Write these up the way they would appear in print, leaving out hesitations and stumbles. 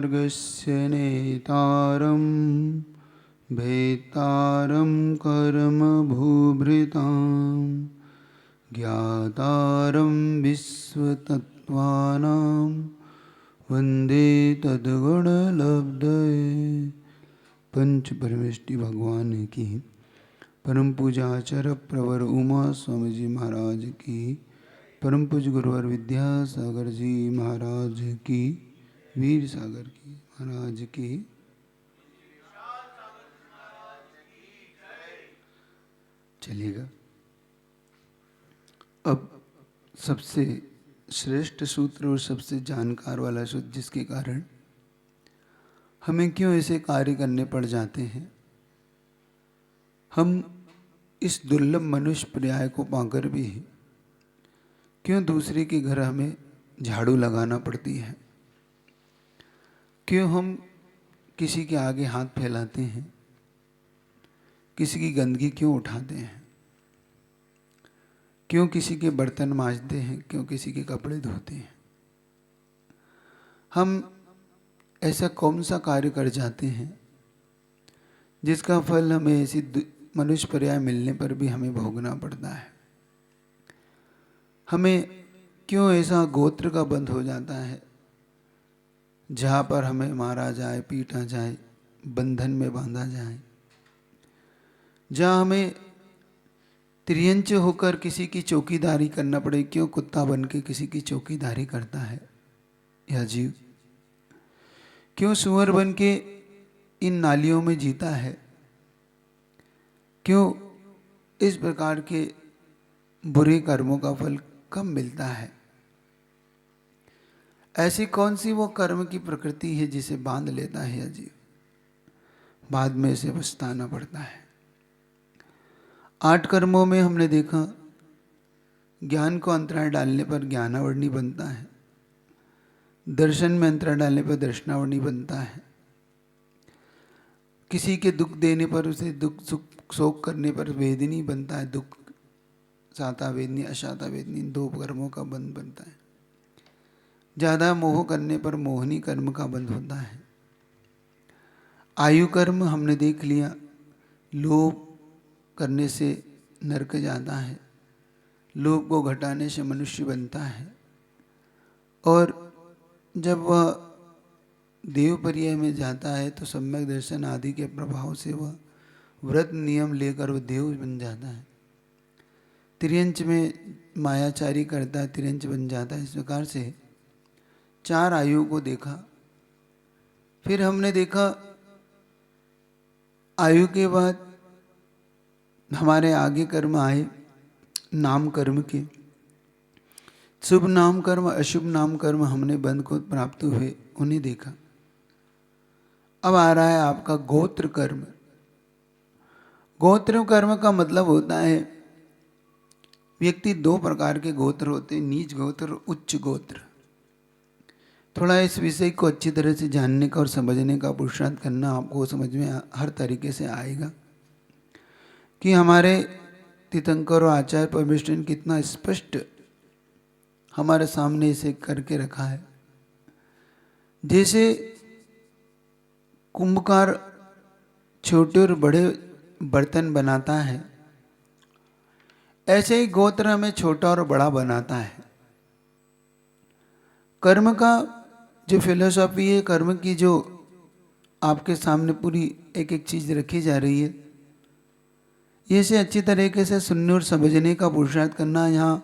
मार्गस्य नेतारं भेतारं कर्मभूभृतां ज्ञातारं विश्वतत्त्वानां वन्दे तद्गुणलब्धये। पंच परमेष्टि भगवान की परम पूजा आचार्य प्रवर उमा स्वामी जी महाराज की, परम पूज्य गुरुवर विद्यासागर जी महाराज की, वीर सागर की महाराज की। चलिएगा, अब सबसे श्रेष्ठ सूत्र और सबसे जानकार वाला सूत्र, जिसके कारण हमें क्यों ऐसे कार्य करने पड़ जाते हैं। हम इस दुर्लभ मनुष्य पर्याय को पाकर भी क्यों दूसरे के घर हमें झाड़ू लगाना पड़ती है, क्यों हम किसी के आगे हाथ फैलाते हैं, किसी की गंदगी क्यों उठाते हैं, क्यों किसी के बर्तन मांजते हैं, क्यों किसी के कपड़े धोते हैं। हम ऐसा कौन सा कार्य कर जाते हैं जिसका फल हमें ऐसी मनुष्य पर्याय मिलने पर भी हमें भोगना पड़ता है। हमें क्यों ऐसा गोत्र का बंध हो जाता है जहाँ पर हमें मारा जाए, पीटा जाए, बंधन में बांधा जाए, जहाँ हमें त्रियंच होकर किसी की चौकीदारी करना पड़े। क्यों कुत्ता बन के किसी की चौकीदारी करता है यह जीव, क्यों सुअर बन के इन नालियों में जीता है, क्यों इस प्रकार के बुरे कर्मों का फल कम मिलता है। ऐसी कौन सी वो कर्म की प्रकृति है जिसे बांध लेता है यह जीव, बाद में इसे पछताना पड़ता है। 8 कर्मों में हमने देखा, ज्ञान को अंतराय डालने पर ज्ञानावरणी बनता है, दर्शन में अंतराय डालने पर दर्शनावरणी बनता है, किसी के दुख देने पर उसे दुख सुख शोक करने पर वेदनी बनता है, दुख साता वेदनी अशाता वेदनी, 2 कर्मों का बंध बनता है। ज़्यादा मोह करने पर मोहनी कर्म का बंध होता है। आयु कर्म हमने देख लिया, लोभ करने से नरक जाता है, लोभ को घटाने से मनुष्य बनता है, और जब वह देव पर्याय में जाता है तो सम्यक दर्शन आदि के प्रभाव से वह व्रत नियम लेकर वह देव बन जाता है। त्रियंच में मायाचारी करता है, त्रियंच बन जाता है। इस प्रकार से 4 आयु को देखा। फिर हमने देखा आयु के बाद हमारे आगे कर्म आए नाम कर्म के। शुभ नाम कर्म, अशुभ नाम कर्म हमने बंध को प्राप्त हुए, उन्हें देखा। अब आ रहा है आपका गोत्र कर्म। गोत्र कर्म का मतलब होता है, व्यक्ति 2 प्रकार के गोत्र होते हैं, नीच गोत्र और उच्च गोत्र। थोड़ा इस विषय को अच्छी तरह से जानने का और समझने का पुरुषार्थ करना, आपको समझ में हर तरीके से आएगा कि हमारे तीर्थंकर और आचार्य परमेश्वर ने कितना स्पष्ट हमारे सामने इसे करके रखा है। जैसे कुंभकार छोटे और बड़े बर्तन बनाता है, ऐसे ही गोत्र हमें छोटा और बड़ा बनाता है। कर्म का जो फिलोसॉफी है, कर्म की जो आपके सामने पूरी एक एक चीज रखी जा रही है, ये से अच्छी तरीके से सुनने और समझने का पुरुषार्थ करना। यहाँ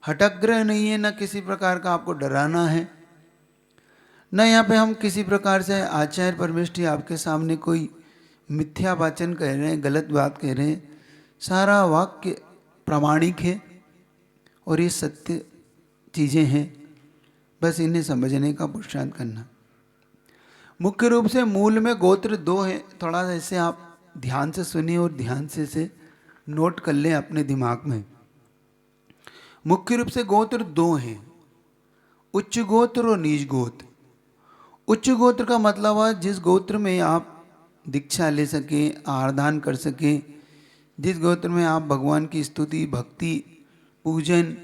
हठग्रह नहीं है, न किसी प्रकार का आपको डराना है, न यहाँ पे हम किसी प्रकार से आचार्य परमेष्ठी आपके सामने कोई मिथ्या वाचन कह रहे हैं, गलत बात कह रहे हैं। सारा वाक्य प्रामाणिक है और ये सत्य चीज़ें हैं, बस इन्हें समझने का पुरुषार्थ करना। मुख्य रूप से मूल में गोत्र 2 हैं। थोड़ा सा इसे आप ध्यान से सुनिए और ध्यान से इसे नोट कर लें अपने दिमाग में। मुख्य रूप से गोत्र 2 हैं, उच्च गोत्र और नीच गोत्र। उच्च गोत्र का मतलब है जिस गोत्र में आप दीक्षा ले सके, आराधन कर सके, जिस गोत्र में आप भगवान की स्तुति, भक्ति, पूजन,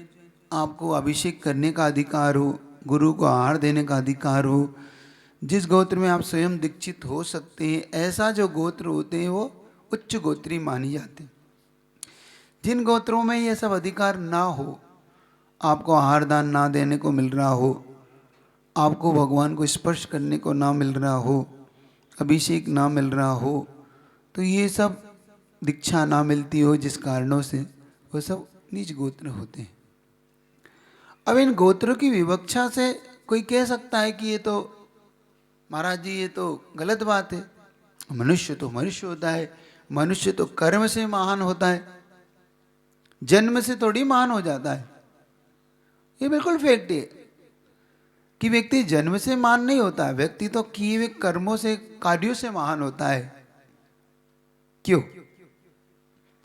आपको अभिषेक करने का अधिकार हो, गुरु को आहार देने का अधिकार हो, जिस गोत्र में आप स्वयं दीक्षित हो सकते हैं, ऐसा जो गोत्र होते हैं वो उच्च गोत्री मानी जाते हैं। जिन गोत्रों में ये सब अधिकार ना हो, आपको आहार दान ना देने को मिल रहा हो, आपको भगवान को स्पर्श करने को ना मिल रहा हो, अभिषेक ना मिल रहा हो, तो ये सब दीक्षा ना मिलती हो जिस कारणों से, वो सब नीच गोत्र होते हैं। अब इन गोत्रों की विवक्षा से कोई कह सकता है कि ये तो महाराज जी ये तो गलत बात है, मनुष्य तो मनुष्य होता है, मनुष्य तो कर्म से महान होता है, जन्म से थोड़ी महान हो जाता है। ये बिल्कुल फैक्ट है कि व्यक्ति जन्म से महान नहीं होता है, व्यक्ति तो किए हुए कर्मों से, कार्यों से महान होता है। क्यों?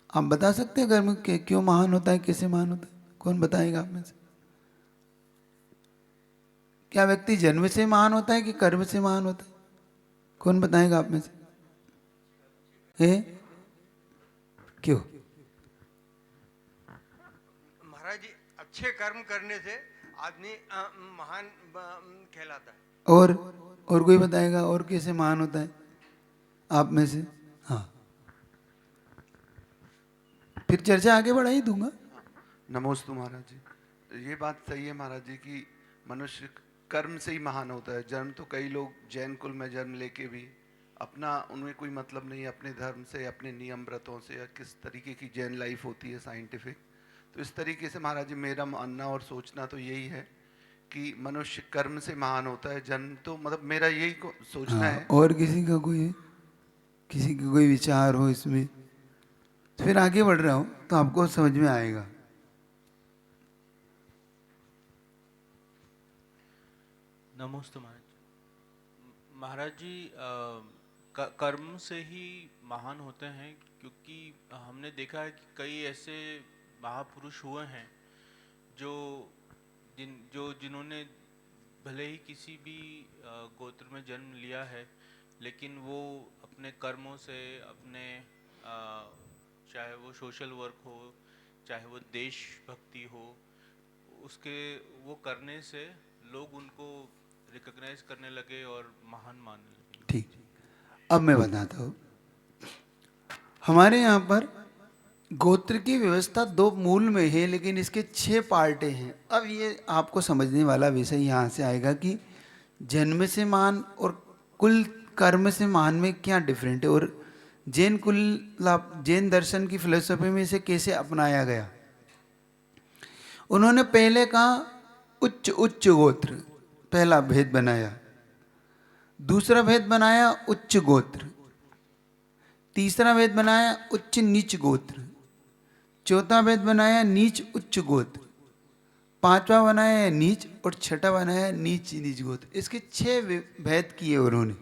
आप बता सकते हैं कर्म के क्यों महान होता है, कैसे महान होता है? कौन बताएगा आप में से? क्या व्यक्ति जन्म से महान होता है कि कर्म से महान होता है? कौन बताएगा आप में से? है क्यों? महाराज जी, अच्छे कर्म करने से आदमी महान कहलाता है। और कोई बताएगा और कैसे महान होता है आप में से? हाँ, फिर चर्चा आगे बढ़ा ही दूंगा। नमोस्तु महाराज जी, ये बात सही है महाराज जी कि मनुष्य कर्म से ही महान होता है। जन्म तो कई लोग जैन कुल में जन्म लेके भी अपना, उनमें कोई मतलब नहीं है अपने धर्म से, अपने नियम व्रतों से, या किस तरीके की जैन लाइफ होती है साइंटिफिक। तो इस तरीके से महाराज जी मेरा मानना और सोचना तो यही है कि मनुष्य कर्म से महान होता है। जन्म तो मतलब मेरा यही सोचना है। और किसी का कोई विचार हो इसमें, तो फिर आगे बढ़ रहा हूँ तो आपको समझ में आएगा। नमस्ते महाराज जी, कर्म से ही महान होते हैं, क्योंकि हमने देखा है कि कई ऐसे महापुरुष हुए हैं जिन्होंने भले ही किसी भी गोत्र में जन्म लिया है, लेकिन वो अपने कर्मों से, अपने चाहे वो सोशल वर्क हो, चाहे वो देशभक्ति हो, उसके वो करने से लोग उनको रिकॉग्नाइज करने लगे और महान मानने लगे। ठीक, अब मैं बताता हूँ। हमारे यहाँ पर गोत्र की व्यवस्था 2 मूल में है, लेकिन इसके 6 पार्टे हैं। अब ये आपको समझने वाला विषय यहाँ से आएगा कि जन्म से महान और कुल कर्म से महान में क्या डिफरेंट है, और जैन दर्शन की फिलोसफी में इसे कैसे अपनाया गया। उन्होंने पहले कहा उच्च गोत्र, पहला भेद बनाया। दूसरा भेद बनाया उच्च गोत्र। तीसरा भेद बनाया उच्च नीच गोत्र। चौथा भेद बनाया नीच उच्च गोत्र। पांचवा बनाया नीच, और छठा बनाया नीच नीच गोत्र। इसके 6 भेद किए उन्होंने।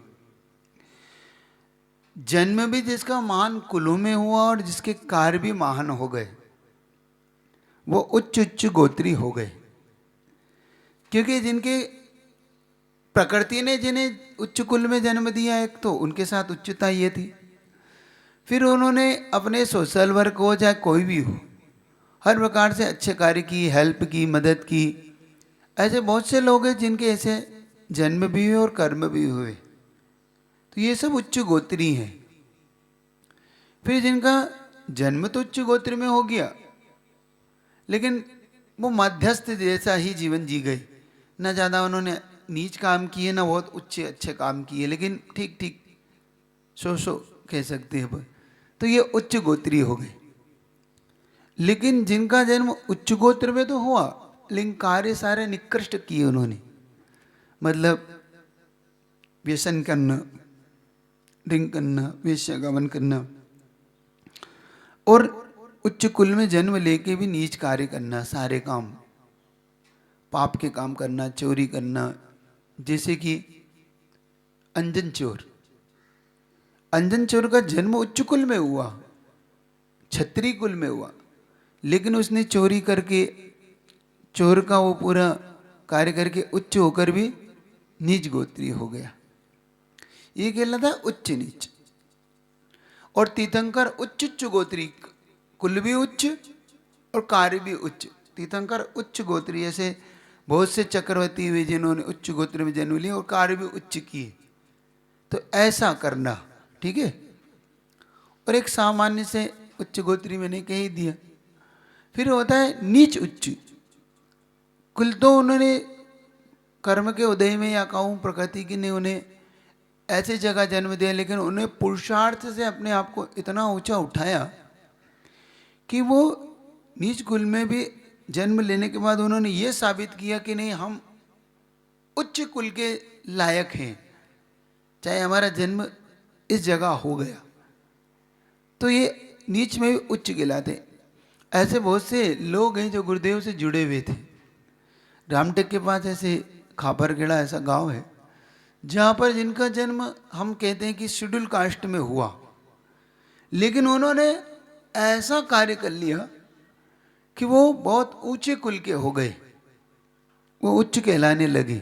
जन्म भी जिसका महान कुलों में हुआ और जिसके कार्य भी महान हो गए, वो उच्च गोत्री हो गए, क्योंकि जिनके प्रकृति ने जिन्हें उच्च कुल में जन्म दिया, एक तो उनके साथ उच्चता ये थी। फिर उन्होंने अपने सोशल वर्क हो चाहे कोई भी हो, हर प्रकार से अच्छे कार्य की, हेल्प की, मदद की। ऐसे बहुत से लोग हैं जिनके ऐसे जन्म भी हुए और कर्म भी हुए, तो ये सब उच्च गोत्री हैं। फिर जिनका जन्म तो उच्च गोत्र में हो गया, लेकिन वो मध्यस्थ जैसा ही जीवन जी गई, ना ज़्यादा उन्होंने नीच काम किए ना बहुत अच्छे काम किए, लेकिन ठीक ठीक सो कह सकते हैं। तो ये उच्च गोत्री हो गए। लेकिन जिनका जन्म उच्च गोत्र में तो हुआ, लेकिन कार्य सारे निकृष्ट किए उन्होंने, मतलब व्यसन करना, ड्रिंक करना, वेश्यागमन करना, और उच्च कुल में जन्म लेके भी नीच कार्य करना, सारे काम पाप के काम करना, चोरी करना। जैसे कि अंजन चोर का जन्म उच्च कुल में हुआ, क्षत्रिय कुल में हुआ, लेकिन उसने चोरी करके, चोर का वो पूरा कार्य करके उच्च होकर भी नीच गोत्री हो गया। ये कहलाता है उच्च नीच। और तीर्थंकर उच्च गोत्री, कुल भी उच्च और कार्य भी उच्च। तीर्थंकर उच्च गोत्री, ऐसे बहुत से चक्रवर्ती हुए जिन्होंने उच्च गोत्र में जन्म लिया और कार्य भी उच्च किए। तो ऐसा करना, ठीक है। और एक सामान्य से उच्च गोत्री मैंने कह ही दिया। फिर होता है नीच उच्च। कुल तो उन्होंने कर्म के उदय में या कहूँ प्रकृति की ने उन्हें ऐसे जगह जन्म दिया, लेकिन उन्हें पुरुषार्थ से अपने आप को इतना ऊंचा उठाया कि वो नीच कुल में भी जन्म लेने के बाद उन्होंने ये साबित किया कि नहीं, हम उच्च कुल के लायक हैं, चाहे हमारा जन्म इस जगह हो गया। तो ये नीच में भी उच्च कहलाते। ऐसे बहुत से लोग हैं जो गुरुदेव से जुड़े हुए थे। रामटेक के पास ऐसे खापरखेड़ा ऐसा गांव है जहाँ पर जिनका जन्म हम कहते हैं कि शेड्यूल कास्ट में हुआ, लेकिन उन्होंने ऐसा कार्य कर लिया कि वो बहुत ऊंचे कुल के हो गए, वो उच्च कहलाने लगे,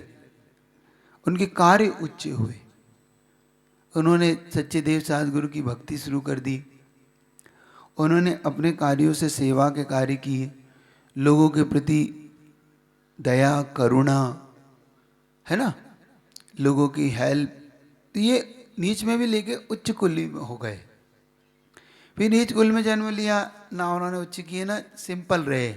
उनके कार्य उच्च हुए। उन्होंने सच्चे देव सद्गुरु की भक्ति शुरू कर दी। उन्होंने अपने कार्यों से सेवा के कार्य किए, लोगों के प्रति दया करुणा, है ना, लोगों की हेल्प। तो ये नीच में भी लेके उच्च कुल में हो गए। फिर नीच कुल में जन्म लिया ना, उन्होंने उच्च किए ना सिंपल रहे,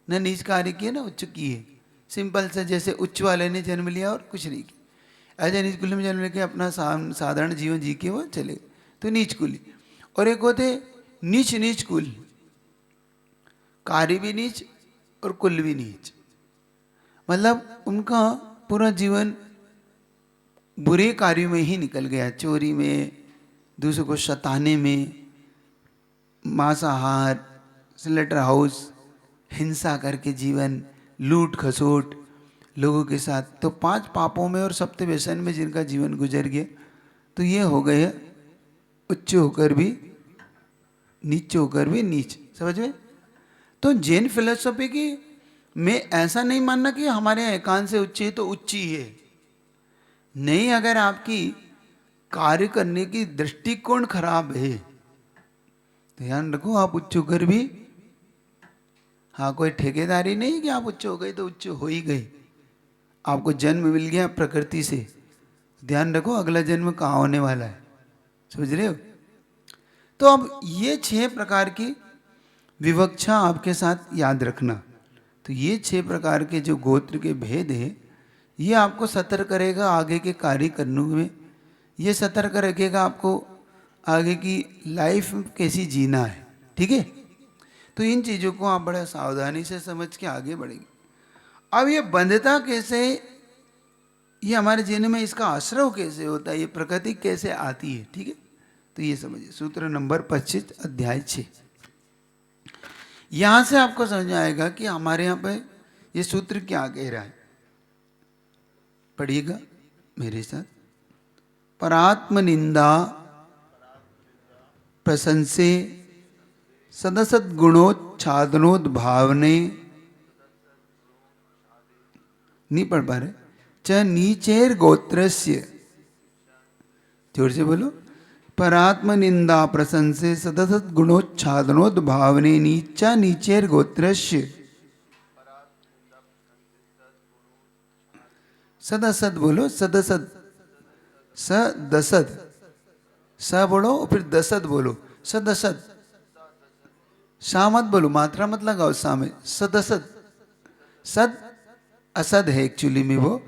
ना नीच कार्य किए ना उच्च किए। सिंपल से जैसे उच्च वाले ने जन्म लिया और कुछ नहीं किया, ऐसे नीच कुल में जन्म लेके अपना साधारण जीवन जी के वो चले, तो नीच कुल। और एक होते नीच नीच कुल, कार्य भी नीच और कुल भी नीच, मतलब उनका पूरा जीवन बुरे कार्यों में ही निकल गया, चोरी में, दूसरों को सताने में, मांसाहार, स्लेटर हाउस, हिंसा करके जीवन, लूट खसोट लोगों के साथ। तो 5 पापों में और सप्त व्यसन में जिनका जीवन गुजर गया, तो ये हो गए उच्च होकर भी नीच होकर भी नीच। समझ में? तो जैन फिलोसफी की में ऐसा नहीं मानना कि हमारे यहाँ एकांत से उच्च है तो उच्च ही है। नहीं, अगर आपकी कार्य करने की दृष्टिकोण खराब है, ध्यान रखो, आप उच्च होकर भी, हाँ, कोई ठेकेदारी नहीं कि आप उच्च हो गए तो उच्च हो ही गए। आपको जन्म मिल गया प्रकृति से, ध्यान रखो अगला जन्म कहाँ होने वाला है। समझ रहे हो? तो अब ये 6 प्रकार की विवक्षा आपके साथ याद रखना। तो ये 6 प्रकार के जो गोत्र के भेद हैं, ये आपको सतर्क करेगा आगे के कार्य करने में। ये सतर्क रखेगा आपको आगे की लाइफ कैसी जीना है। ठीक है? तो इन चीज़ों को आप बड़ा सावधानी से समझ के आगे बढ़ेंगे। अब ये बंधता कैसे, ये हमारे जीवन में इसका आश्रय कैसे होता है, ये प्रकृति कैसे आती है। ठीक है? तो ये समझिए, सूत्र नंबर 25 अध्याय 6। यहाँ से आपको समझ आएगा कि हमारे यहाँ पे ये सूत्र क्या कह रहा है। पढ़िएगा मेरे साथ। परात्म निंदा प्रशंसे सदसद गुणोच्छादनोद भावने, नहीं पढ़ पा रहे, च नीचेर गोत्रस्य, जोर से बोलो, परात्म निंदा प्रशंसे सदसद गुणोच्छादनोद भावने नीचा नीचेर गोत्रस्य। सदसद बोलो, सदसद, सदसद, स बोलो फिर दसद बोलो, सदसद। सा मत बोलो, मात्रा मत लगाओ सा में, सदसद। सद असद है एक्चुअली में वो,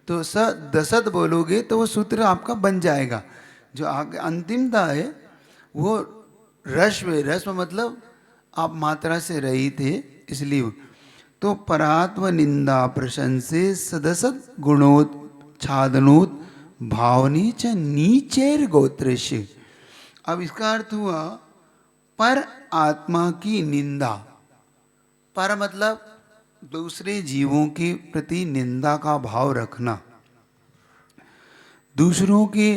तो स दसद बोलोगे तो वो सूत्र आपका बन जाएगा। जो आगे अंतिमता है वो रस्व है, रस्व मतलब आप मात्रा से रहित थे इसलिए। तो परात्म निंदा प्रशंसे सदसद गुणोच्छादनोद भावनी च नीचेर गोत्रस्य। अब इसका अर्थ हुआ पर आत्मा की निंदा। पर मतलब दूसरे जीवों के प्रति निंदा का भाव रखना, दूसरों के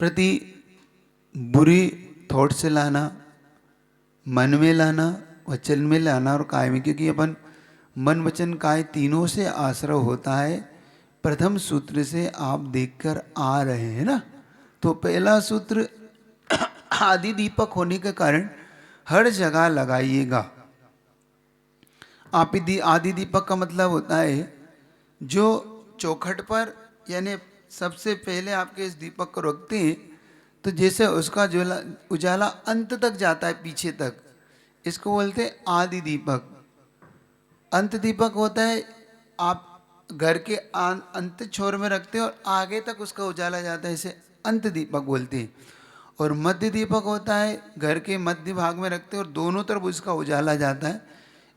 प्रति बुरी थॉट से लाना, मन में लाना, वचन में लाना और काय में, क्योंकि अपन मन वचन काय तीनों से आश्रय होता है। प्रथम सूत्र से आप देखकर आ रहे हैं ना। तो पहला सूत्र आदि दीपक होने के कारण हर जगह लगाइएगा। आदि दीपक का मतलब होता है जो चौखट पर, यानी सबसे पहले आपके इस दीपक को रखते हैं तो जैसे उसका उजाला अंत तक जाता है, पीछे तक, इसको बोलते हैं आदि दीपक। अंत दीपक होता है आप घर के अंत छोर में रखते हैं और आगे तक उसका उजाला जाता है, इसे अंत दीपक बोलते हैं। और मध्य दीपक होता है घर के मध्य भाग में रखते हैं और दोनों तरफ उसका उजाला जाता है,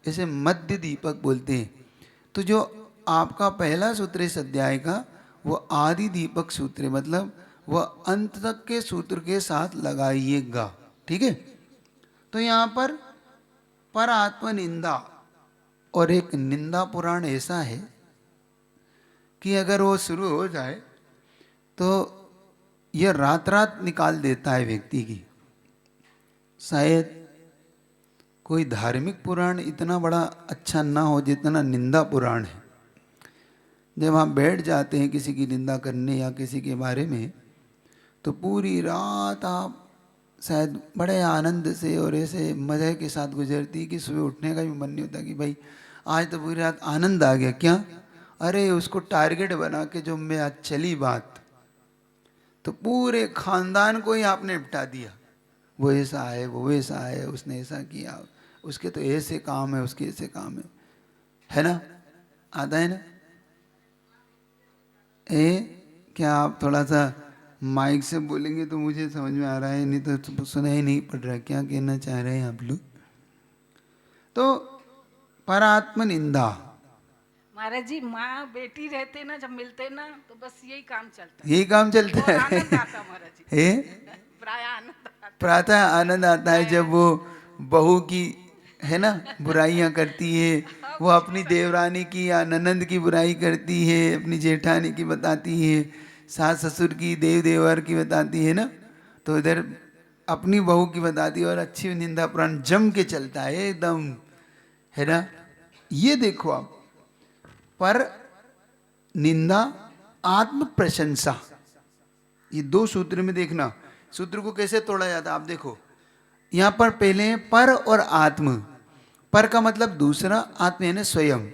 इसे मध्य दीपक बोलते हैं। तो जो आपका पहला सूत्र इस अध्याय का वो आदि दीपक सूत्र है, मतलब वह अंत तक के सूत्र के साथ लगाइएगा, ठीक है। तो यहाँ पर आत्म निंदा और एक निंदा पुराण ऐसा है कि अगर वो शुरू हो जाए तो यह रात रात निकाल देता है व्यक्ति की। शायद कोई धार्मिक पुराण इतना बड़ा अच्छा ना हो जितना निंदा पुराण है। जब आप बैठ जाते हैं किसी की निंदा करने या किसी के बारे में, तो पूरी रात आप शायद बड़े आनंद से और ऐसे मज़े के साथ गुजरती कि सुबह उठने का भी मन नहीं होता कि भाई आज तो पूरी रात आनंद आ गया। क्या? अरे उसको टारगेट बना के जो मैं आज चली बात, तो पूरे खानदान को ही आपने निपटा दिया। वो ऐसा है, वो वैसा है, उसने ऐसा किया, उसके तो ऐसे काम है, उसके ऐसे काम है ना? आता है ना? क्या आप थोड़ा सा माइक से बोलेंगे तो मुझे समझ में आ रहा है, नहीं तो सुना ही नहीं पड़ रहा क्या कहना चाह रहे हैं आप लोग। तो परात्म निंदा, महाराज जी, माँ बेटी रहते ना, जब मिलते ना तो बस यही काम चलता यही काम चलता और है। आनंद आता महाराज जी, है प्राय आनंद आता। प्रातः आनंद आता है जब वो बहू की, है ना, बुराइयां करती है, वो अपनी देवरानी की या ननंद की बुराई करती है, अपनी जेठानी की बताती है, सास ससुर की, देव देवर की बताती है ना, तो इधर अपनी बहू की बताती है और अच्छी निंदा पुराण जम के चलता है एकदम, है ना। ये देखो आप, पर निंदा, आत्म प्रशंसा, ये दो सूत्र में देखना सूत्र को कैसे तोड़ा जाता है। आप देखो यहाँ पर पहले है पर और आत्म। पर का मतलब दूसरा, आत्म यानी स्वयं।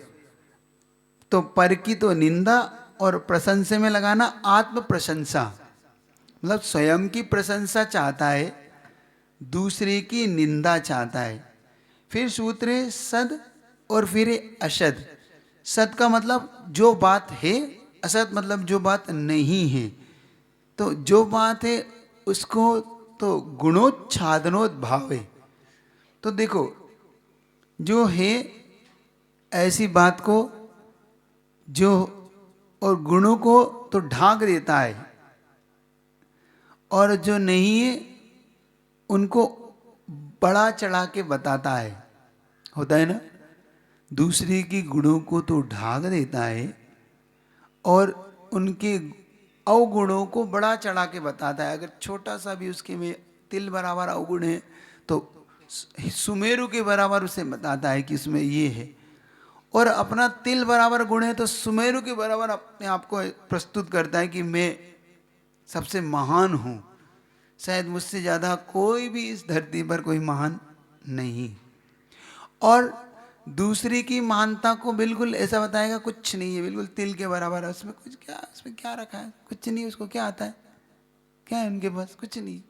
तो पर की तो निंदा और प्रशंसा में लगाना आत्म प्रशंसा, मतलब स्वयं की प्रशंसा चाहता है, दूसरे की निंदा चाहता है। फिर सूत्र है सद और फिर है असद। सद का मतलब जो बात है, असद मतलब जो बात नहीं है। तो जो बात है उसको तो गुणोच्छादनोद्भाव है। तो देखो जो है ऐसी बात को जो, और गुणों को तो ढांक देता है, और जो नहीं है उनको बड़ा चढ़ा के बताता है, होता है ना। दूसरे की गुणों को तो ढांक देता है और उनके अवगुणों को बड़ा चढ़ा के बताता है। अगर छोटा सा भी उसके में तिल बराबर अवगुण है तो सुमेरु के बराबर उसे बताता है कि इसमें ये है, और अपना तिल बराबर गुण है तो सुमेरु के बराबर अपने आप को प्रस्तुत करता है कि मैं सबसे महान हूँ, शायद मुझसे ज़्यादा कोई भी इस धरती पर कोई महान नहीं। और दूसरी की महानता को बिल्कुल ऐसा बताएगा कुछ नहीं है, बिल्कुल तिल के बराबर है, उसमें कुछ क्या, उसमें क्या रखा है, कुछ नहीं, उसको क्या आता है, क्या है उनके पास, कुछ नहीं।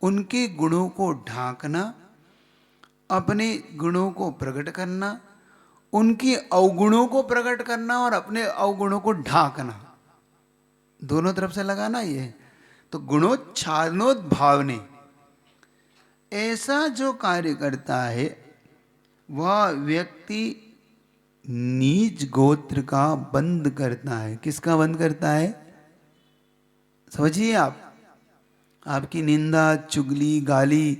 उनके गुणों को ढांकना, अपने गुणों को प्रकट करना, उनकी अवगुणों को प्रकट करना और अपने अवगुणों को ढांकना, दोनों तरफ से लगाना ये। तो गुणोच्छादनोद्भाव ने ऐसा जो कार्य करता है वह व्यक्ति नीच गोत्र का बंद करता है। किसका बंद करता है? समझिए आप, आपकी निंदा, चुगली, गाली,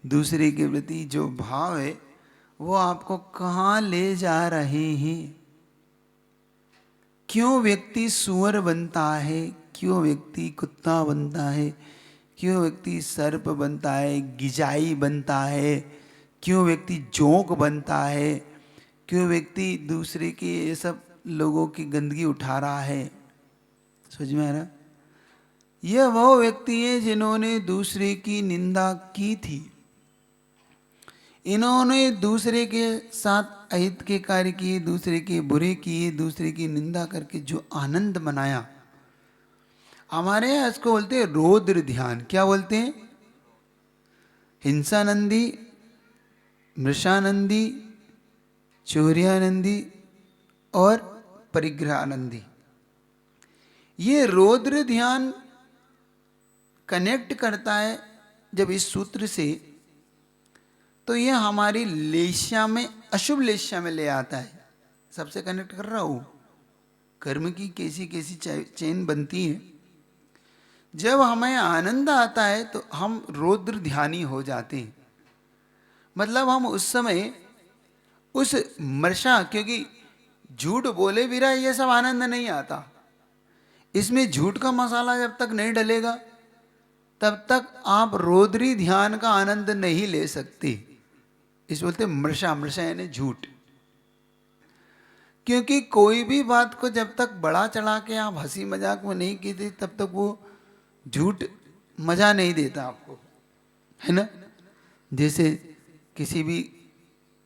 दूसरे के प्रति जो भाव है वो आपको कहाँ ले जा रहे हैं। क्यों व्यक्ति सुअर बनता है, क्यों व्यक्ति कुत्ता बनता है, क्यों व्यक्ति सर्प बनता है, गिजाई बनता है, क्यों व्यक्ति जोंक बनता है, क्यों व्यक्ति दूसरे की ये सब लोगों की गंदगी उठा रहा है। समझ में आ रहा? यह वो व्यक्ति है जिन्होंने दूसरे की निंदा की थी। इन्होंने दूसरे के साथ अहित के कार्य किए, दूसरे के बुरे किए, दूसरे की निंदा करके जो आनंद मनाया, हमारे यहाँ इसको बोलते हैं रौद्र ध्यान। क्या बोलते हैं? हिंसानंदी, मृषानंदी, चौर्यानंदी और परिग्रहानंदी। ये रौद्र ध्यान कनेक्ट करता है जब इस सूत्र से, तो ये हमारी लेशा में, अशुभ लेशा में ले आता है। सबसे कनेक्ट कर रहा हूँ, कर्म की कैसी कैसी चेन बनती है। जब हमें आनंद आता है तो हम रौद्र ध्यानी हो जाते हैं। मतलब हम उस समय उस मर्षा, क्योंकि झूठ बोले बिना ये सब आनंद नहीं आता। इसमें झूठ का मसाला जब तक नहीं डलेगा तब तक आप रौद्री ध्यान का आनंद नहीं ले सकते। इस बोलते मृषा, मृषा यानी झूठ। क्योंकि कोई भी बात को जब तक बड़ा चढ़ा के आप हंसी मजाक में नहीं कीते तब तक वो झूठ मजा नहीं देता आपको, है ना। जैसे किसी भी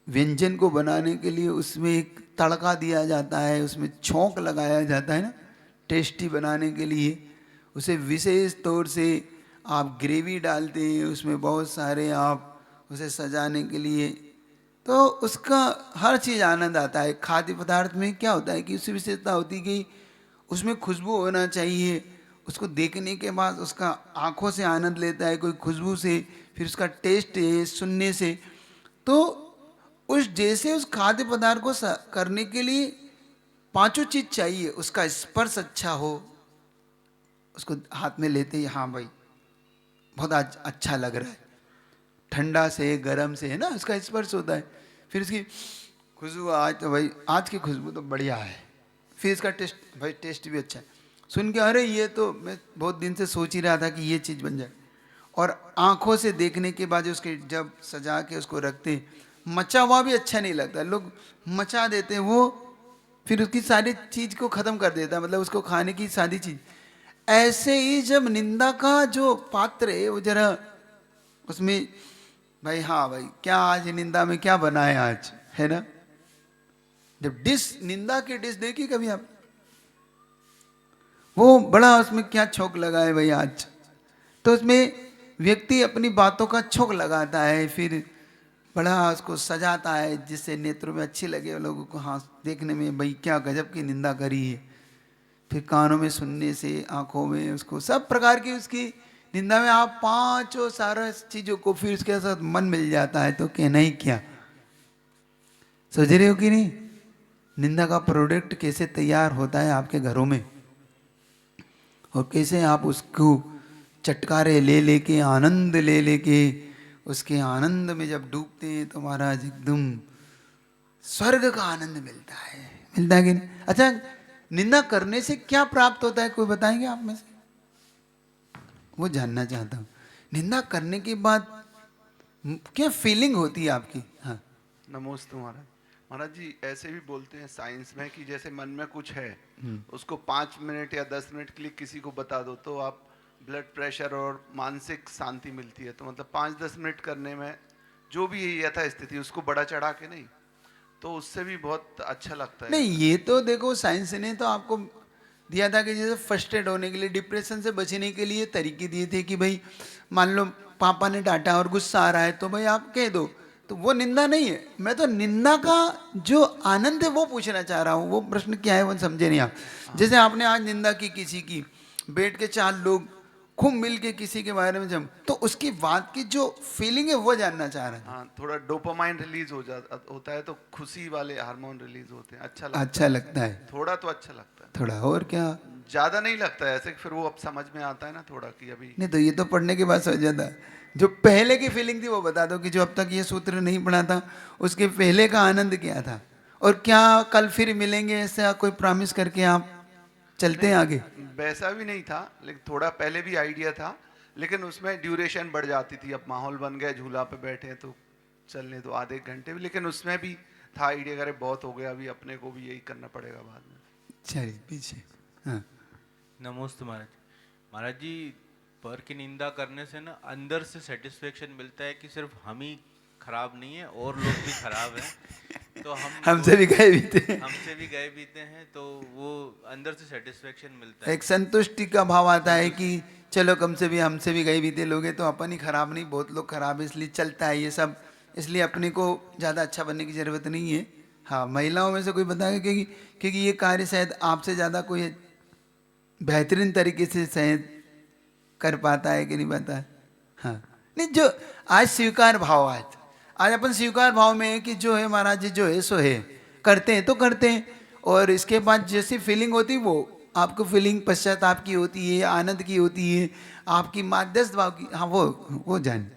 व्यंजन को बनाने के लिए उसमें एक तड़का दिया जाता है, उसमें छौंक लगाया जाता है ना, टेस्टी बनाने के लिए उसे विशेष तौर से आप ग्रेवी डालते हैं, उसमें बहुत सारे आप उसे सजाने के लिए, तो उसका हर चीज़ आनंद आता है। खाद्य पदार्थ में क्या होता है कि उसकी विशेषता होती है कि उसमें खुशबू होना चाहिए। उसको देखने के बाद उसका आँखों से आनंद लेता है कोई, खुशबू से, फिर उसका टेस्ट है सुनने से। तो उस जैसे उस खाद्य पदार्थ को करने के लिए पांचों चीज चाहिए। उसका स्पर्श अच्छा हो, उसको हाथ में लेते ही हाँ भाई बहुत आज अच्छा लग रहा है, ठंडा से गरम से, है ना, उसका स्पर्श होता है। फिर उसकी खुशबू, आज तो भाई आज की खुशबू तो बढ़िया है। फिर इसका टेस्ट, भाई टेस्ट भी अच्छा है। सुन के अरे ये तो मैं बहुत दिन से सोच ही रहा था कि ये चीज़ बन जाए। और आंखों से देखने के बाद उसके जब सजा के उसको रखते, मचा हुआ भी अच्छा नहीं लगता। लोग मचा देते हैं वो, फिर उसकी सारी चीज़ को ख़त्म कर देता है, मतलब उसको खाने की सारी चीज़। ऐसे ही जब निंदा का जो पात्र है वो जरा उसमें, भाई हाँ भाई क्या आज निंदा में क्या बना है आज, है ना। जब डिश, निंदा की डिश देखी कभी आप, वो बड़ा उसमें क्या छोंक लगा है भाई आज, तो उसमें व्यक्ति अपनी बातों का छोंक लगाता है, फिर बड़ा उसको सजाता है जिससे नेत्रों में अच्छी लगे लोगों को, हाँ देखने में भाई क्या गजब की निंदा करी है। फिर कानों में सुनने से, आंखों में, उसको सब प्रकार की उसकी निंदा में आप पांचों सारा चीजों को, फिर उसके साथ मन मिल जाता है तो कहना ही क्या। सोच रहे हो कि नहीं, निंदा का प्रोडक्ट कैसे तैयार होता है आपके घरों में, और कैसे आप उसको चटकारे ले लेके, आनंद ले लेके, उसके आनंद में जब डूबते हैं तो महाराज एकदम स्वर्ग का आनंद मिलता है। मिलता है कि नहीं? अच्छा, निंदा करने से क्या प्राप्त होता है, कोई बताएंगे आप में से? वो जानना चाहता हूँ, निंदा करने के बाद क्या फीलिंग होती है आपकी? हाँ, नमोस्तु महाराज। महाराज जी ऐसे भी बोलते हैं साइंस में कि जैसे मन में कुछ है उसको 5 मिनट या 10 मिनट के लिए किसी को बता दो तो आप ब्लड प्रेशर और मानसिक शांति मिलती है। तो मतलब 5-10 मिनट करने में जो भी यथा स्थिति, उसको बड़ा चढ़ा के नहीं, तो उससे भी बहुत अच्छा लगता है। नहीं ये तो देखो साइंस ने तो आपको दिया था कि जैसे फर्स्ट एड होने के लिए, डिप्रेशन से बचने के लिए तरीके दिए थे कि भाई मान लो पापा ने डांटा और गुस्सा आ रहा है तो भाई आप कह दो, तो वो निंदा नहीं है। मैं तो निंदा का जो आनंद है वो पूछना चाह रहा हूँ। वो प्रश्न क्या है वो समझे नहीं आप। जैसे आपने आज निंदा की किसी की, बैठ के 4 लोग खूब मिल के किसी के बारे में जम, तो उसकी बात की जो फीलिंग है वो जानना चाह रहे हैं। हाँ, थोड़ा डोपामाइन रिलीज होता है तो खुशी वाले हार्मोन रिलीज होते हैं, अच्छा लगता है थोड़ा तो अच्छा लगता है, थोड़ा, और क्या। ज्यादा नहीं लगता है ऐसे। फिर वो अब समझ में आता है ना थोड़ा कि अभी नहीं तो ये तो पढ़ने के बाद समझ जाता है। जो पहले की फीलिंग थी वो बता दो कि जो अब तक ये सूत्र नहीं पढ़ा था उसके पहले का आनंद क्या था, और क्या कल फिर मिलेंगे ऐसा कोई प्रॉमिस करके आप चलते हैं आगे? वैसा भी नहीं था, लेकिन थोड़ा पहले भी आइडिया था, लेकिन उसमें ड्यूरेशन बढ़ जाती थी। अब माहौल बन गया, झूला पे बैठे हैं तो चलने दो आधे घंटे भी, लेकिन उसमें भी था आइडिया, अरे बहुत हो गया अभी अपने को भी यही करना पड़ेगा बाद में। चलिए पीछे। हाँ, नमस्ते महाराज। महाराज जी, पर की निंदा करने से ना अंदर से सेटिस्फेक्शन मिलता है कि सिर्फ हम ही खराब नहीं है, और लोग भी खराब हैं, तो हम हमसे भी गए भी थे। हमसे भी गए बीते हैं, तो वो अंदर से सेटिस्फेक्शन मिलता है। एक संतुष्टि का भाव आता है कि चलो कम से भी हमसे भी गए बीते लोग हैं, तो अपन ही खराब नहीं, बहुत लोग खराब है, इसलिए चलता है ये सब, इसलिए अपने को ज़्यादा अच्छा बनने की ज़रूरत नहीं है। हाँ, महिलाओं में से कोई बताएगा, क्योंकि ये कार्य शायद आपसे ज़्यादा कोई बेहतरीन तरीके से शायद कर पाता है कि नहीं पाता है। हाँ, नहीं, जो आज स्वीकार भाव, आज अपन स्वीकार भाव में है कि जो है महाराज जी, जो है सो है, करते हैं तो करते हैं, और इसके बाद जैसी फीलिंग होती वो आपको फीलिंग पश्चाताप की होती है, आनंद की होती है, आपकी मध्यस्थ भाव की, हाँ वो जान।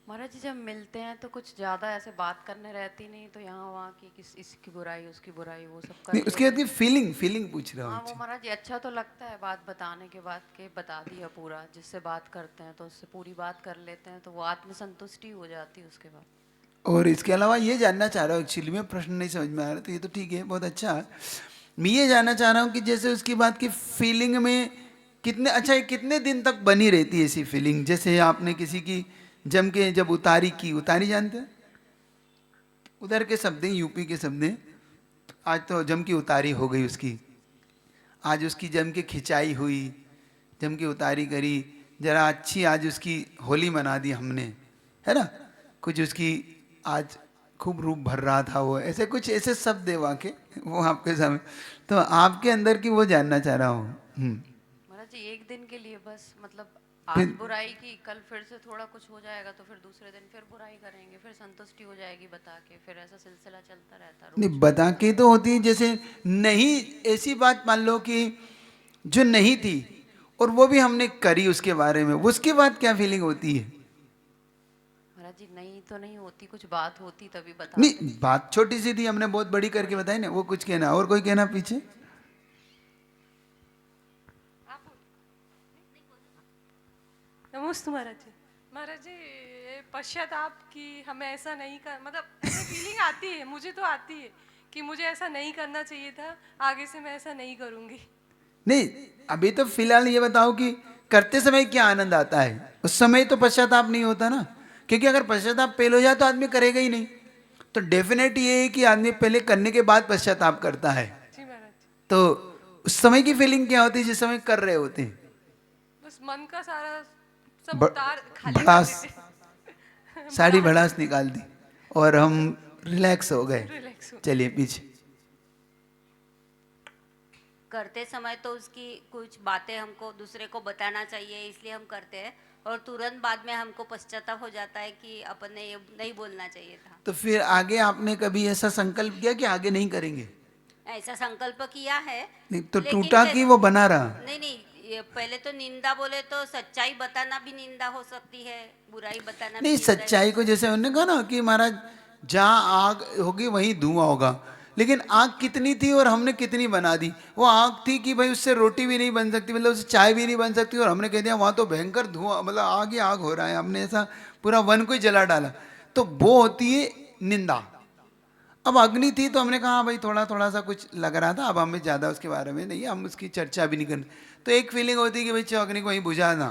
महाराज जी जब मिलते हैं तो कुछ ज़्यादा ऐसे बात करने रहती नहीं, तो यहाँ वहाँ की किस इसकी बुराई उसकी बुराई वो सब कर नहीं, उसके बाद लेते की फीलिंग पूछ रहा हैं। हाँ हूँ। वो महाराज जी अच्छा तो लगता है बात बताने के बाद के बता दिया पूरा, जिससे बात करते हैं तो उससे पूरी बात कर लेते हैं, तो वो आत्मसंतुष्टि हो जाती है उसके बाद। और इसके अलावा ये जानना चाह रहा हूँ, एक्चुअली में प्रश्न नहीं समझ में आ रहा, तो ये तो ठीक है, बहुत अच्छा है। मैं ये जानना चाह रहा हूँ कि जैसे उसकी बात की फीलिंग में कितने, अच्छा, कितने दिन तक बनी रहती है ऐसी फीलिंग? जैसे आपने किसी की जम के जब उतारी की, उतारी जानते हैं, उधर के शब्द हैं, यूपी के शब्द हैं, आज तो जम की उतारी हो गई उसकी, आज उसकी जम के खिंचाई हुई, जम की उतारी करी, जरा अच्छी आज उसकी होली मना दी हमने, है ना, कुछ उसकी आज खूब रूप भर रहा था वो, ऐसे कुछ ऐसे शब्द है वहाँ के, वो आपके सामने, तो आपके अंदर की वो जानना चाह रहा हूँ। महाराज जी एक दिन के लिए बस, मतलब आज फिर- बुराई की, कल फिर से थोड़ा कुछ हो जाएगा, तो फिर दूसरे दिन फिर बुराई करेंगे, फिर संतुष्टि हो जाएगी बता के, फिर ऐसा सिलसिला चलता रहता है रोज। नहीं, बता के तो होती है, जैसे नहीं, ऐसी बात मान लो कि जो नहीं थी और वो भी हमने करी उसके बारे में, उसके बाद क्या फीलिंग होती है? महाराज जी नहीं तो नहीं होती, कुछ बात होती तभी बताते। नहीं, बात छोटी सी थी, हमने बहुत बड़ी करके बताई ना, वो कुछ कहना, और कोई कहना पीछे। नमस्ते महाराज जी। महाराज जी ये पश्चाताप की हमें ऐसा नहीं कर, मतलब ऐसे फीलिंग आती है, मुझे तो आती है कि मुझे ऐसा नहीं करना चाहिए था, आगे से मैं ऐसा नहीं करूँगी। नहीं, अभी तो फिलहाल ये बताओ कि करते समय क्या आनंद आता है, उस समय तो पश्चाताप नहीं होता ना, क्योंकि अगर पश्चाताप पहले हो जाए तो आदमी करेगा ही नहीं, तो डेफिनेट ये है कि आदमी पहले करने के बाद पश्चाताप करता है। जी महाराज जी। तो उस समय की फीलिंग क्या होती है जिस समय कर रहे होते हैं? बस मन का सारा सब ब- उतार खाली कर भड़ास, देते। सारी भड़ास निकाल दी और हम रिलैक्स हो गए। रिलैक्स हो। चलिए पीछे। करते समय तो उसकी कुछ बातें हमको दूसरे को बताना चाहिए, इसलिए हम करते हैं, और तुरंत बाद में हमको पश्चाताप हो जाता है कि अपन ने ये नहीं बोलना चाहिए था। तो फिर आगे आपने कभी ऐसा संकल्प किया कि आगे नहीं करेंगे? ऐसा संकल्प किया है, नहीं तो लेकिन टूटा कि वो बना रहा? नहीं, ये पहले तो निंदा बोले तो सच्चाई बताना भी निंदा हो सकती है, बुराई बताना भी नहीं, निंदा ही सच्चाई को जैसे उन्होंने कहा ना कि महाराज जहाँ आग होगी वहीं धुआं होगा, लेकिन आग कितनी थी और हमने कितनी बना दी? वो आग थी कि भाई उससे रोटी भी नहीं बन सकती, मतलब उससे चाय भी नहीं बन सकती, और हमने कह दिया वहाँ तो भयंकर धुआं, मतलब आग ही आग हो रहा है, हमने ऐसा पूरा वन को ही जला डाला, तो वो होती है निंदा। अब अग्नि थी तो हमने कहा हाँ भाई थोड़ा थोड़ा सा कुछ लग रहा था, अब हमें ज़्यादा उसके बारे में नहीं, हम उसकी चर्चा भी नहीं करते, तो एक फीलिंग होती है कि भाई चलो अग्नि को वहीं बुझाना